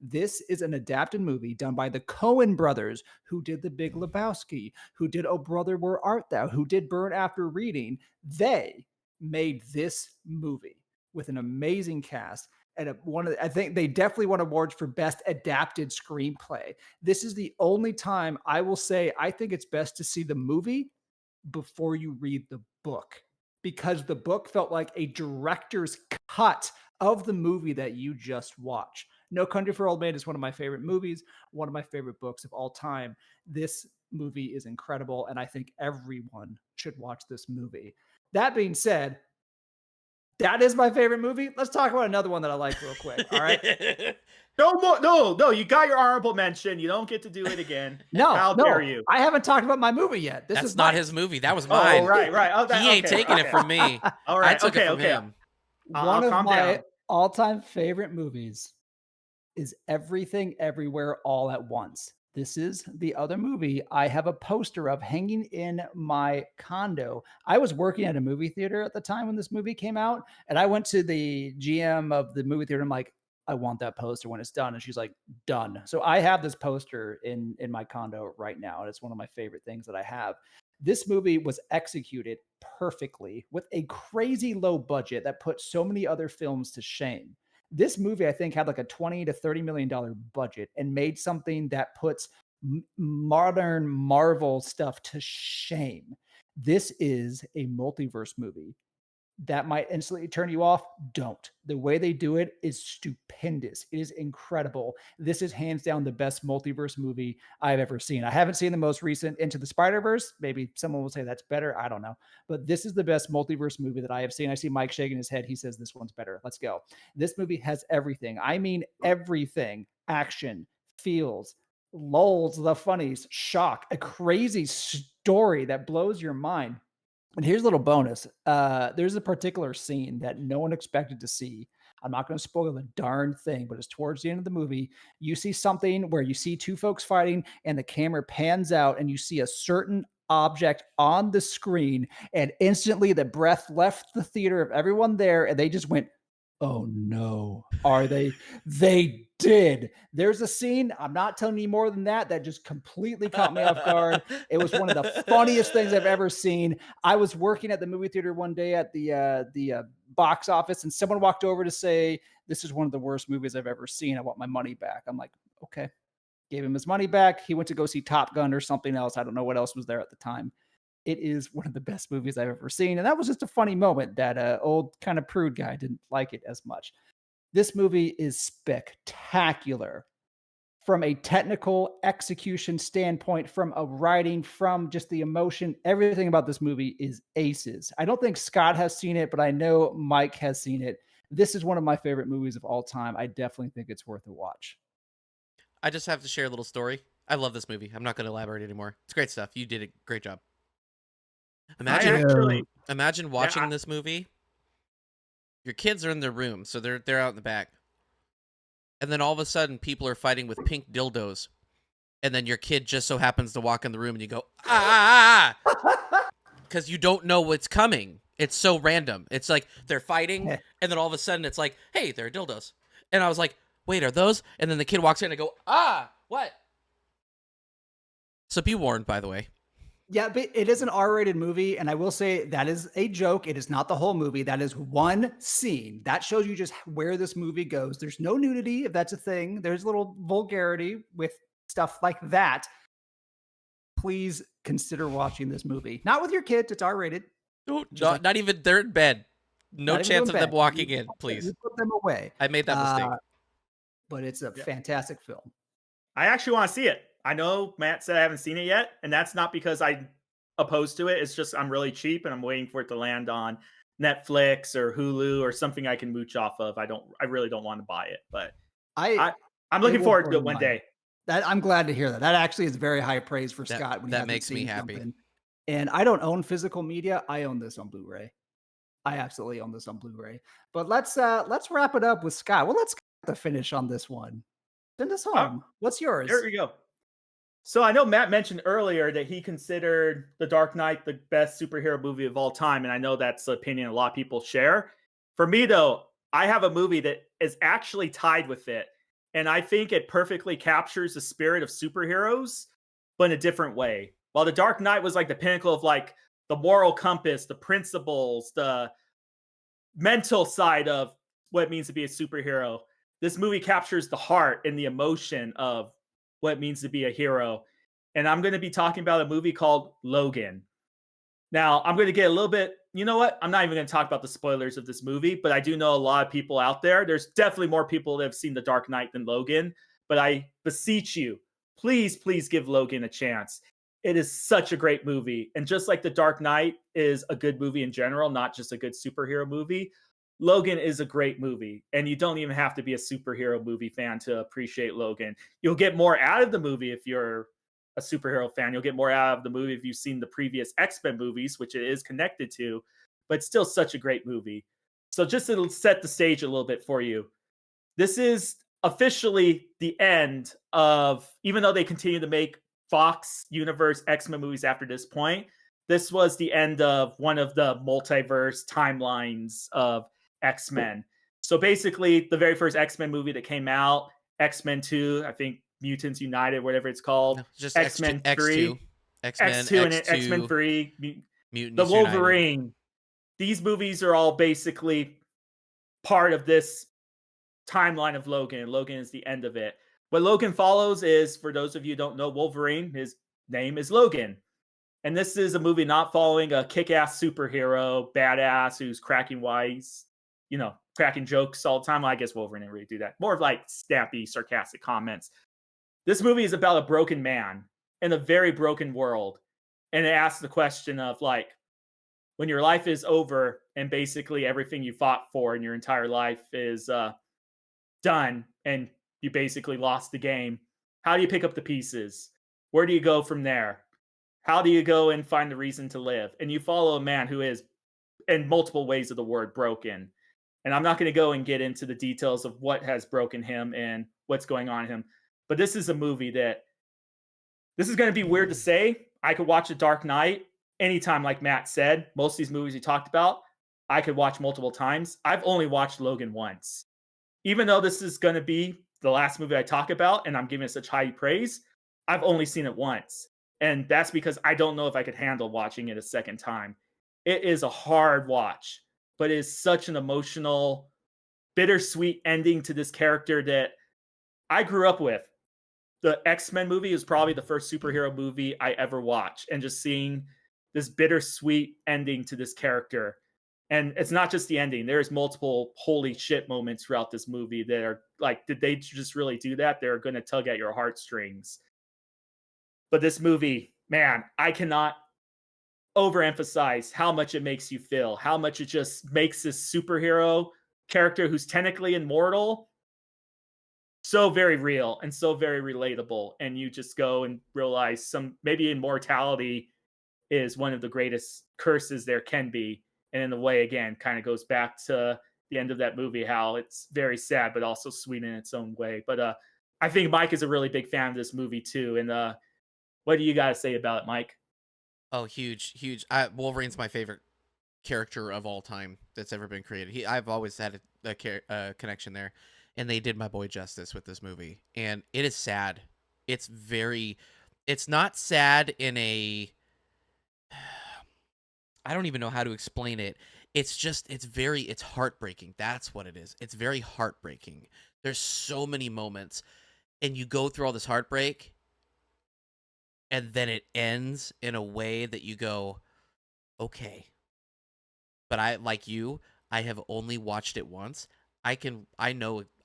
This is an adapted movie done by the Coen brothers, who did The Big Lebowski, who did Oh Brother, Where Art Thou, who did Burn After Reading. They made this movie with an amazing cast. And I think they definitely won awards for best adapted screenplay. This is the only time I will say I think it's best to see the movie before you read the book, because the book felt like a director's cut of the movie that you just watched. No Country for Old Men is one of my favorite movies, one of my favorite books of all time. This movie is incredible, and I think everyone should watch this movie. That being said, that is my favorite movie. Let's talk about another one that I like real quick. All right. No. You got your honorable mention. You don't get to do it again. How dare you? I haven't talked about my movie yet. This That's is not his movie. That was mine. Oh, right. Oh, He ain't taking it from me. All right. I took it from him. One of my all-time favorite movies is Everything Everywhere All at Once. This is the other movie I have a poster of hanging in my condo. I was working at a movie theater at the time when this movie came out, and I went to the GM of the movie theater. I'm like, I want that poster when it's done. And she's like, done. So I have this poster in my condo right now, and it's one of my favorite things that I have. This movie was executed perfectly with a crazy low budget that put so many other films to shame. This movie, I think, had like a 20 to $30 million budget and made something that puts modern Marvel stuff to shame. This is a multiverse movie that might instantly turn you off. Don't. The way they do it is stupendous. It is incredible. This is hands down the best multiverse movie I've ever seen. I haven't seen the most recent Into the Spider-Verse. Maybe someone will say that's better. I don't know. But this is the best multiverse movie that I have seen. I see Mike shaking his head. He says this one's better. Let's go. This movie has everything. I mean, everything. Action, feels, lulls, the funnies, shock, a crazy story that blows your mind. And here's a little bonus. There's a particular scene that no one expected to see. I'm not going to spoil the darn thing, but it's towards the end of the movie. You see something where you see two folks fighting, and the camera pans out, and you see a certain object on the screen, and instantly the breath left the theater of everyone there, and they just went, "Oh no, are they?" They did. There's a scene, I'm not telling you more than that, that just completely caught me off guard. It was one of the funniest things I've ever seen. I was working at the movie theater one day at the box office, and someone walked over to say, "This is one of the worst movies I've ever seen. I want my money back." I'm like, okay. Gave him his money back. He went to go see Top Gun or something else. I don't know what else was there at the time. It is one of the best movies I've ever seen. And that was just a funny moment that old kind of prude guy didn't like it as much. This movie is spectacular from a technical execution standpoint, from a writing, from just the emotion. Everything about this movie is aces. I don't think Scott has seen it, but I know Mike has seen it. This is one of my favorite movies of all time. I definitely think it's worth a watch. I just have to share a little story. I love this movie. I'm not going to elaborate anymore. It's great stuff. You did a great job. Imagine watching this movie. Your kids are in their room, so they're out in the back. And then all of a sudden, people are fighting with pink dildos. And then your kid just so happens to walk in the room, and you go, ah! Because you don't know what's coming. It's so random. It's like they're fighting, and then all of a sudden, it's like, hey, there are dildos. And I was like, wait, are those? And then the kid walks in, and I go, ah, what? So be warned, by the way. Yeah, but it is an R-rated movie, and I will say that is a joke. It is not the whole movie. That is one scene. That shows you just where this movie goes. There's no nudity, if that's a thing. There's a little vulgarity with stuff like that. Please consider watching this movie. Not with your kids. It's R-rated. Not even they're in bed. No chance of them walking in, please. You put them away. I made that mistake. But it's a fantastic film. I actually want to see it. I know Matt said I haven't seen it yet, and that's not because I'm opposed to it. It's just I'm really cheap and I'm waiting for it to land on Netflix or Hulu or something I can mooch off of. I really don't want to buy it, but I'm looking forward to it one day. I'm glad to hear that. That actually is very high praise for Scott. When that makes me happy. Something. And I don't own physical media. I own this on Blu-ray. I absolutely own this on Blu-ray. But let's wrap it up with Scott. Well, let's get the finish on this one. Send us home. What's yours? There we go. So I know Matt mentioned earlier that he considered The Dark Knight the best superhero movie of all time, and I know that's the opinion a lot of people share. For me, though, I have a movie that is actually tied with it, and I think it perfectly captures the spirit of superheroes, but in a different way. While The Dark Knight was like the pinnacle of like the moral compass, the principles, the mental side of what it means to be a superhero, this movie captures the heart and the emotion of what it means to be a hero. And I'm going to be talking about a movie called Logan. Now, I'm going to get a little bit, you know what? I'm not even going to talk about the spoilers of this movie, but I do know a lot of people out there. There's definitely more people that have seen The Dark Knight than Logan, but I beseech you, please give Logan a chance. It is such a great movie. And just like The Dark Knight is a good movie in general, not just a good superhero movie, Logan is a great movie, and you don't even have to be a superhero movie fan to appreciate Logan. You'll get more out of the movie if you're a superhero fan. You'll get more out of the movie if you've seen the previous X-Men movies, which it is connected to, but still such a great movie. So just to set the stage a little bit for you, this is officially the end of, even though they continue to make Fox Universe X-Men movies after this point, this was the end of one of the multiverse timelines of X-Men. So basically, the very first X-Men movie that came out, X-Men 2, I think Mutants United, whatever it's called, No, just X-Men 3, X-Men, X2 and X-Men X2, 3, the Mutants United. Wolverine. These movies are all basically part of this timeline of Logan. Logan is the end of it. What Logan follows is, for those of you who don't know Wolverine, his name is Logan. And this is a movie not following a kick-ass superhero, badass, who's cracking wise, cracking jokes all the time. Well, I guess Wolverine didn't really do that. More of like snappy, sarcastic comments. This movie is about a broken man in a very broken world. And it asks the question of, like, when your life is over and basically everything you fought for in your entire life is done and you basically lost the game, how do you pick up the pieces? Where do you go from there? How do you go and find the reason to live? And you follow a man who is, in multiple ways of the word, broken. And I'm not going to go and get into the details of what has broken him and what's going on in him. But this is a movie that, this is going to be weird to say. I could watch The Dark Knight anytime, like Matt said. Most of these movies he talked about, I could watch multiple times. I've only watched Logan once. Even though this is going to be the last movie I talk about and I'm giving it such high praise, I've only seen it once. And that's because I don't know if I could handle watching it a second time. It is a hard watch, but it is such an emotional, bittersweet ending to this character that I grew up with. The X-Men movie is probably the first superhero movie I ever watched. And just seeing this bittersweet ending to this character. And it's not just the ending. There's multiple holy shit moments throughout this movie that are like, did they just really do that? They're going to tug at your heartstrings. But this movie, man, I cannot overemphasize how much it makes you feel, how much it just makes this superhero character who's technically immortal so very real and so very relatable. And you just go and realize maybe immortality is one of the greatest curses there can be. And in a way, again, kind of goes back to the end of that movie, how it's very sad, but also sweet in its own way. But I think Mike is a really big fan of this movie too. And what do you got to say about it, Mike? Oh, huge. Wolverine's my favorite character of all time that's ever been created. I've always had a connection there, and they did my boy justice with this movie. And it is sad. It's not sad in a, I don't even know how to explain it. It's heartbreaking. That's what it is. It's very heartbreaking. There's so many moments, and you go through all this heartbreak, and then it ends in a way that you go, okay. But I have only watched it once. I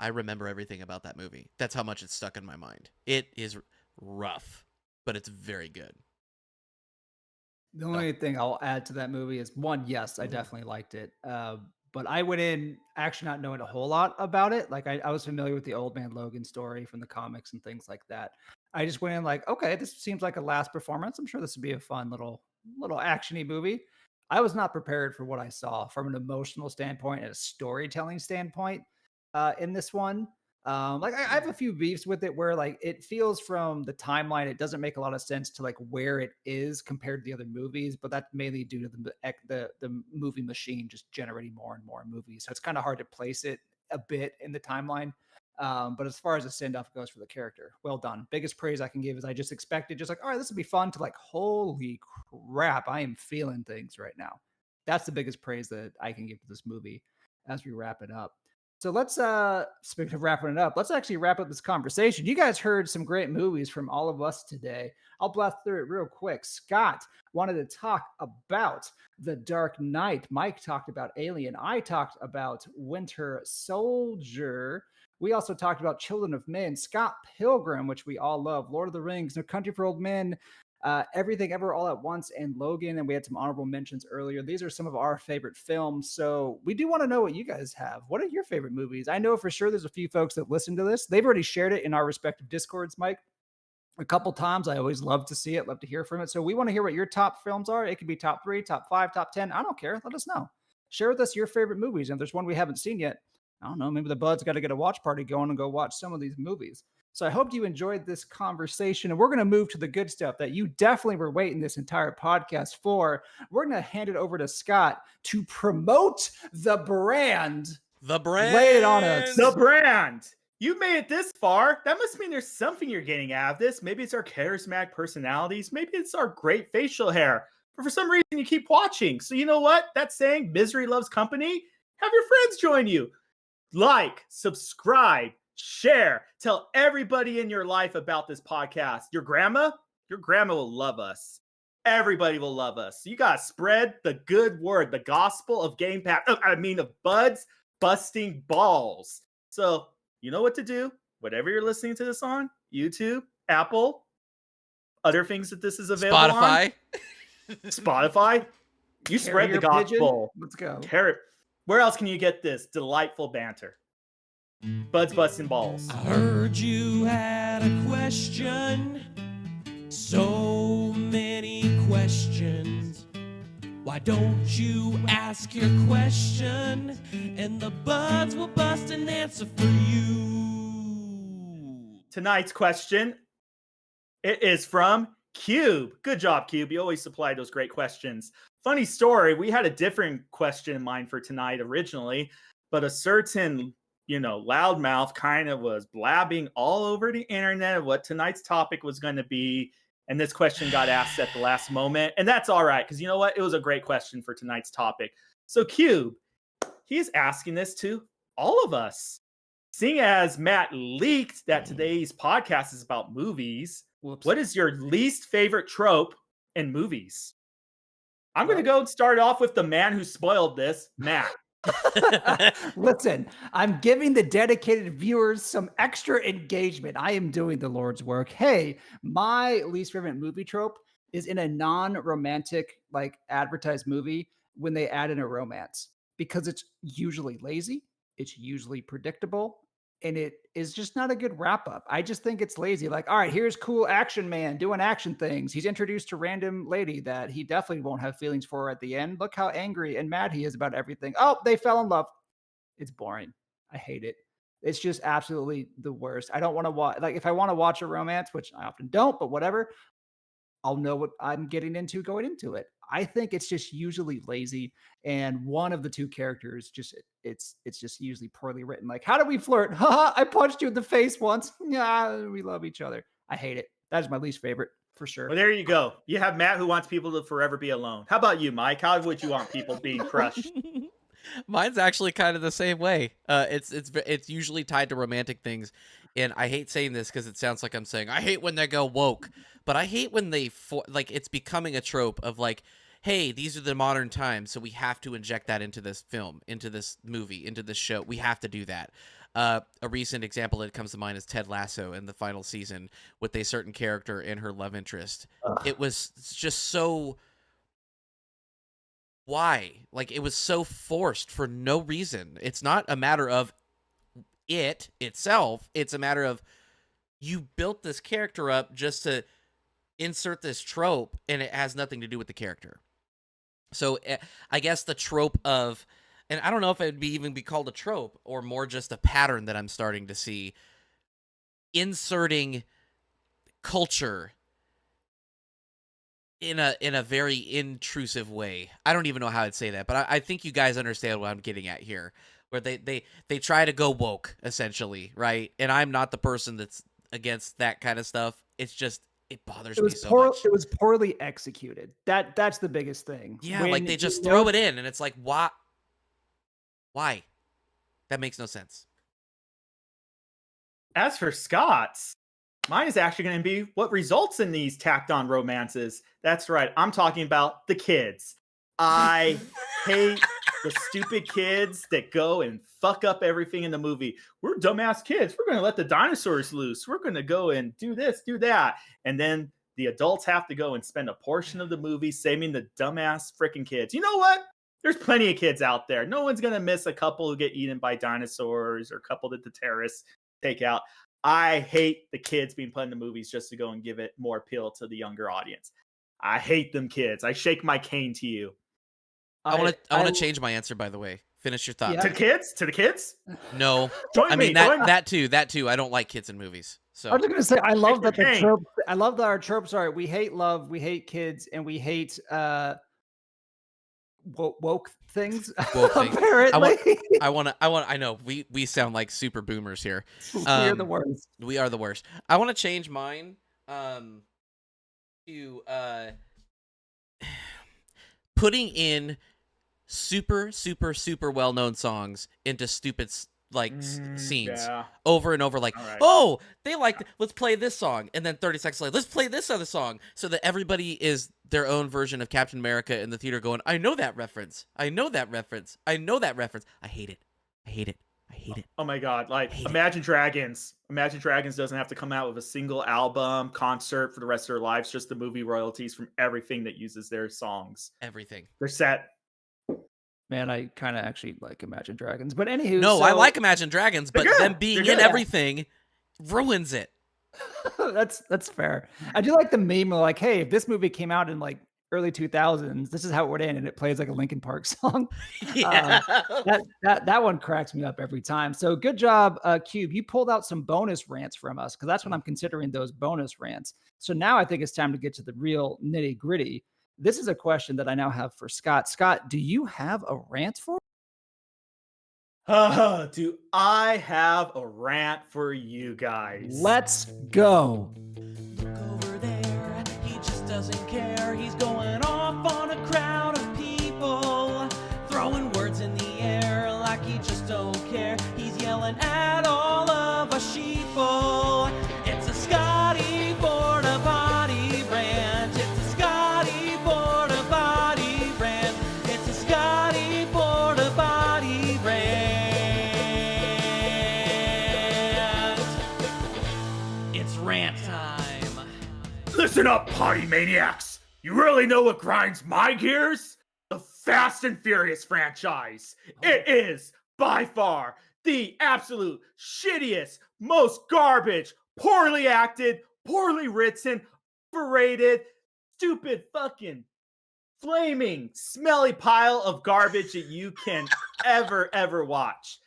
remember everything about that movie. That's how much it's stuck in my mind. It is rough, but it's very good. The only thing I'll add to that movie is, one, yes, I definitely liked it. But I went in actually not knowing a whole lot about it. Like I was familiar with the Old Man Logan story from the comics and things like that. I just went in like, okay, this seems like a last performance. I'm sure this would be a fun little actiony movie. I was not prepared for what I saw from an emotional standpoint and a storytelling standpoint in this one. Like I have a few beefs with it where like it feels from the timeline, it doesn't make a lot of sense to like where it is compared to the other movies, but that's mainly due to the movie machine just generating more and more movies. So it's kind of hard to place it a bit in the timeline. But as far as the send-off goes for the character, well done. Biggest praise I can give is I just expected, just like, all right, this would be fun, to like, holy crap, I am feeling things right now. That's the biggest praise that I can give to this movie as we wrap it up. So let's speaking of wrapping it up, let's actually wrap up this conversation. You guys heard some great movies from all of us today. I'll blast through it real quick. Scott wanted to talk about The Dark Knight. Mike talked about Alien. I talked about Winter Soldier. We also talked about Children of Men, Scott Pilgrim, which we all love, Lord of the Rings, No Country for Old Men, Everything Ever All at Once, and Logan. And we had some honorable mentions earlier. These are some of our favorite films. So we do want to know what you guys have. What are your favorite movies? I know for sure there's a few folks that listen to this. They've already shared it in our respective Discords, Mike, a couple times. I always love to see it, love to hear from it. So we want to hear what your top films are. It could be top 3, top 5, top 10. I don't care. Let us know. Share with us your favorite movies. And if there's one we haven't seen yet, I don't know, maybe the buds got to get a watch party going and go watch some of these movies. So I hope you enjoyed this conversation, and we're going to move to the good stuff that you definitely were waiting this entire podcast for. We're going to hand it over to Scott to promote the brand. The brand. Lay it on us. The brand. You made it this far. That must mean there's something you're getting out of this. Maybe it's our charismatic personalities. Maybe it's our great facial hair. But for some reason, you keep watching. So you know what? That's saying misery loves company. Have your friends join you. Like, subscribe, share. Tell everybody in your life about this podcast. Your grandma will love us. Everybody will love us. So you got to spread the good word, the gospel of of buds busting balls. So you know what to do. Whatever you're listening to this on, YouTube, Apple, other things that this is available on. Spotify. You spread the gospel. Let's go. Where else can you get this delightful banter? Buds busting balls. I heard you had a question. So many questions. Why don't you ask your question and the buds will bust an answer for you. Tonight's question, it is from Cube. Good job, Cube. You always supply those great questions. Funny story, we had a different question in mind for tonight originally, but a certain, loudmouth kind of was blabbing all over the internet of what tonight's topic was going to be. And this question got asked at the last moment. And that's all right, because you know what? It was a great question for tonight's topic. So Cube, he's asking this to all of us. Seeing as Matt leaked that today's podcast is about movies, what is your least favorite trope in movies? I'm going to go and start off with the man who spoiled this, Matt. Listen, I'm giving the dedicated viewers some extra engagement. I am doing the Lord's work. Hey, my least favorite movie trope is in a non-romantic, advertised movie when they add in a romance, because it's usually lazy, it's usually predictable, and it is just not a good wrap up. I just think it's lazy. All right, here's cool action man doing action things. He's introduced to random lady that he definitely won't have feelings for at the end. Look how angry and mad he is about everything. Oh, they fell in love. It's boring. I hate it. It's just absolutely the worst. I don't want to watch, if I want to watch a romance, which I often don't, but whatever, I'll know what I'm getting into going into it. I think it's just usually lazy, and one of the two characters it's just usually poorly written. How do we flirt? Haha, I punched you in the face once. Yeah, we love each other. I hate it. That is my least favorite for sure. Well, there you go. You have Matt who wants people to forever be alone. How about you, Mike? How would you want people being crushed? Mine's actually kind of the same way. It's usually tied to romantic things, and I hate saying this because it sounds like I'm saying I hate when they go woke, but I hate when they it's becoming a trope of hey, these are the modern times, so we have to inject that into this film, into this movie, into this show. We have to do that. A recent example that comes to mind is Ted Lasso in the final season with a certain character and her love interest. It was just so... Why? It was so forced for no reason. It's not a matter of it itself. It's a matter of you built this character up just to insert this trope, and it has nothing to do with the character. So I guess the trope of, and I don't know if it would even be called a trope or more just a pattern that I'm starting to see, inserting culture in a very intrusive way. I don't even know how I'd say that, but I think you guys understand what I'm getting at here, where they try to go woke, essentially, right? And I'm not the person that's against that kind of stuff. It's just, it bothers me so much. It was poorly executed. That's the biggest thing. Yeah, they just throw it in, and it's why? Why? That makes no sense. As for Scott's, mine is actually going to be what results in these tacked on romances. That's right. I'm talking about the kids. I hate the stupid kids that go and fuck up everything in the movie. We're dumbass kids. We're going to let the dinosaurs loose. We're going to go and do this, do that. And then the adults have to go and spend a portion of the movie saving the dumbass freaking kids. You know what? There's plenty of kids out there. No one's going to miss a couple who get eaten by dinosaurs or a couple that the terrorists take out. I hate the kids being put in the movies just to go and give it more appeal to the younger audience. I hate them kids. I shake my cane to you. I want to change my answer, by the way, Finish your thought. Yeah. To kids? To the kids? No, Join I me. mean join- that too. I don't like kids in movies. I So was just gonna say, I love that the Hey. trope. I love that our tropes are: we hate love, we hate kids, and we hate woke things. Woke things. Apparently, I know we sound like super boomers here. we're the worst. We are the worst. I want to change mine to putting in super well-known songs into stupid scenes Yeah. over and over, like, All right. oh, they like, let's play this song, and then 30 seconds later, let's play this other song, so that everybody is their own version of Captain America in the theater going, I know that reference. I know that reference. I know that reference. I hate it. I hate it. I hate it. Oh my God. Like, Hate it. Imagine Dragons. Imagine Dragons doesn't have to come out with a single album, concert for the rest of their lives, just the movie royalties from everything that uses their songs. Everything. They're set. Man, I kind of actually like Imagine Dragons, but anywho, No, I so- like Imagine Dragons, but They're good. them being They're in good. everything ruins it. that's fair. I do like the meme of like, hey, if this movie came out in like early 2000s, this is how it would end, and it plays like a Linkin Park song. Yeah. That one cracks me up every time. So good job, Cube. You pulled out some bonus rants from us because that's what I'm considering those bonus rants. So now I think it's time to get to the real nitty gritty. This is a question that I now have for Scott. Scott, do you have a rant for? Do I have a rant for you guys? Let's go. Look over there, he just doesn't care. He's going off on a crowd of people, throwing words in the air like he just don't care. He's yelling at all of us sheeple. It's a Scotty Border Body rant. It's a Scotty Border Body rant. It's a Scotty Border Body rant. It's rant time. Listen up, potty maniacs. You really know what grinds my gears? The Fast and Furious franchise. It is, by far, the absolute shittiest, most garbage, poorly acted, poorly written, overrated, stupid fucking flaming, smelly pile of garbage that you can ever watch.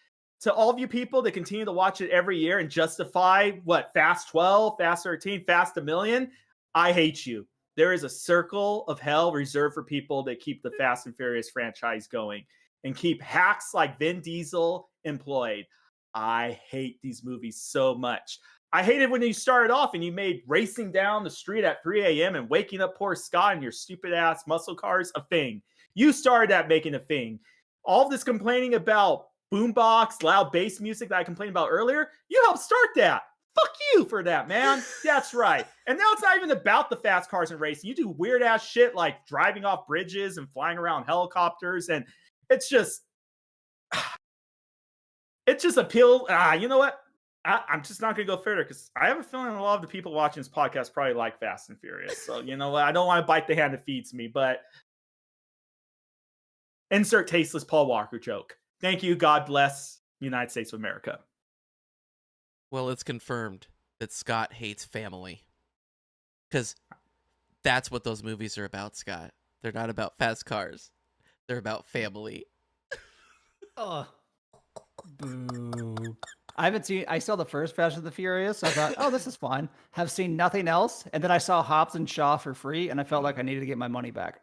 To all of you people that continue to watch it every year and justify what, Fast 12, Fast 13, Fast a Million, I hate you. There is a circle of hell reserved for people that keep the Fast and Furious franchise going and keep hacks like Vin Diesel employed. I hate these movies so much. I hated when you started off and you made racing down the street at 3 a.m. and waking up poor Scott in your stupid ass muscle cars a thing. You started that making a thing. All of this complaining about boombox, loud bass music that I complained about earlier, you helped start that. Fuck you for that, man. That's right. And now it's not even about the fast cars and racing. You do weird ass shit like driving off bridges and flying around helicopters. And it's just appeal. You know what? I'm just not going to go further because I have a feeling a lot of the people watching this podcast probably like Fast and Furious. So, you know what? I don't want to bite the hand that feeds me, but insert tasteless Paul Walker joke. Thank you. God bless the United States of America. Well, it's confirmed that Scott hates family. Because that's what those movies are about, Scott. They're not about fast cars. They're about family. Oh, boo. I saw the first Fast and the Furious. So I thought, oh, this is fun. Have seen nothing else. And then I saw Hobbs and Shaw for free, and I felt like I needed to get my money back.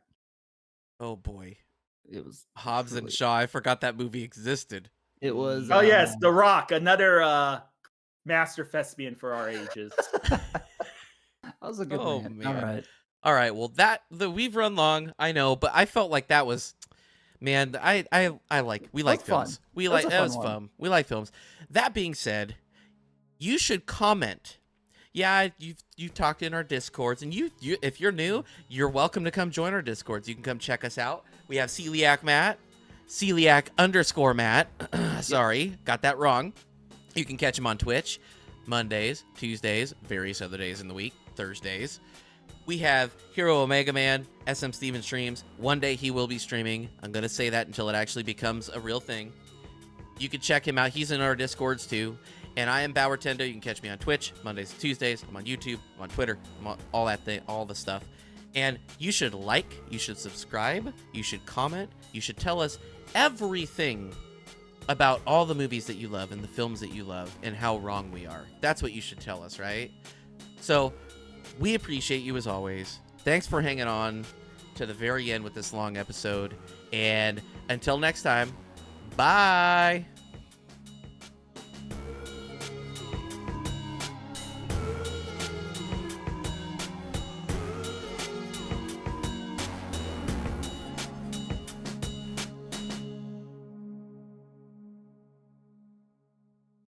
Oh, boy. It was Hobbs and truly- Shaw. I forgot that movie existed. It was. Oh, yes. The Rock, another master thespian for our ages. That was a good Oh, rant. man. All right. All right. Well, we've run long. I know, but I felt like that was, man. We like fun. films. We That was like a that fun was one. fun. We like films. That being said, you should comment. Yeah, you've talked in our Discords, and you if you're new, you're welcome to come join our Discords. You can come check us out. We have Celiac Matt, Celiac_Matt. Sorry, got that wrong. You can catch him on Twitch, Mondays, Tuesdays, various other days in the week, Thursdays. We have Hero Omega Man, SM Steven streams. One day he will be streaming. I'm going to say that until it actually becomes a real thing. You can check him out. He's in our Discords too. And I am Bauer Tendo. You can catch me on Twitch, Mondays and Tuesdays. I'm on YouTube. I'm on Twitter. I'm on all that thing, all the stuff. And you should like, you should subscribe, you should comment, you should tell us everything about all the movies that you love and the films that you love and how wrong we are. That's what you should tell us, right? So we appreciate you as always. Thanks for hanging on to the very end with this long episode. And until next time, bye.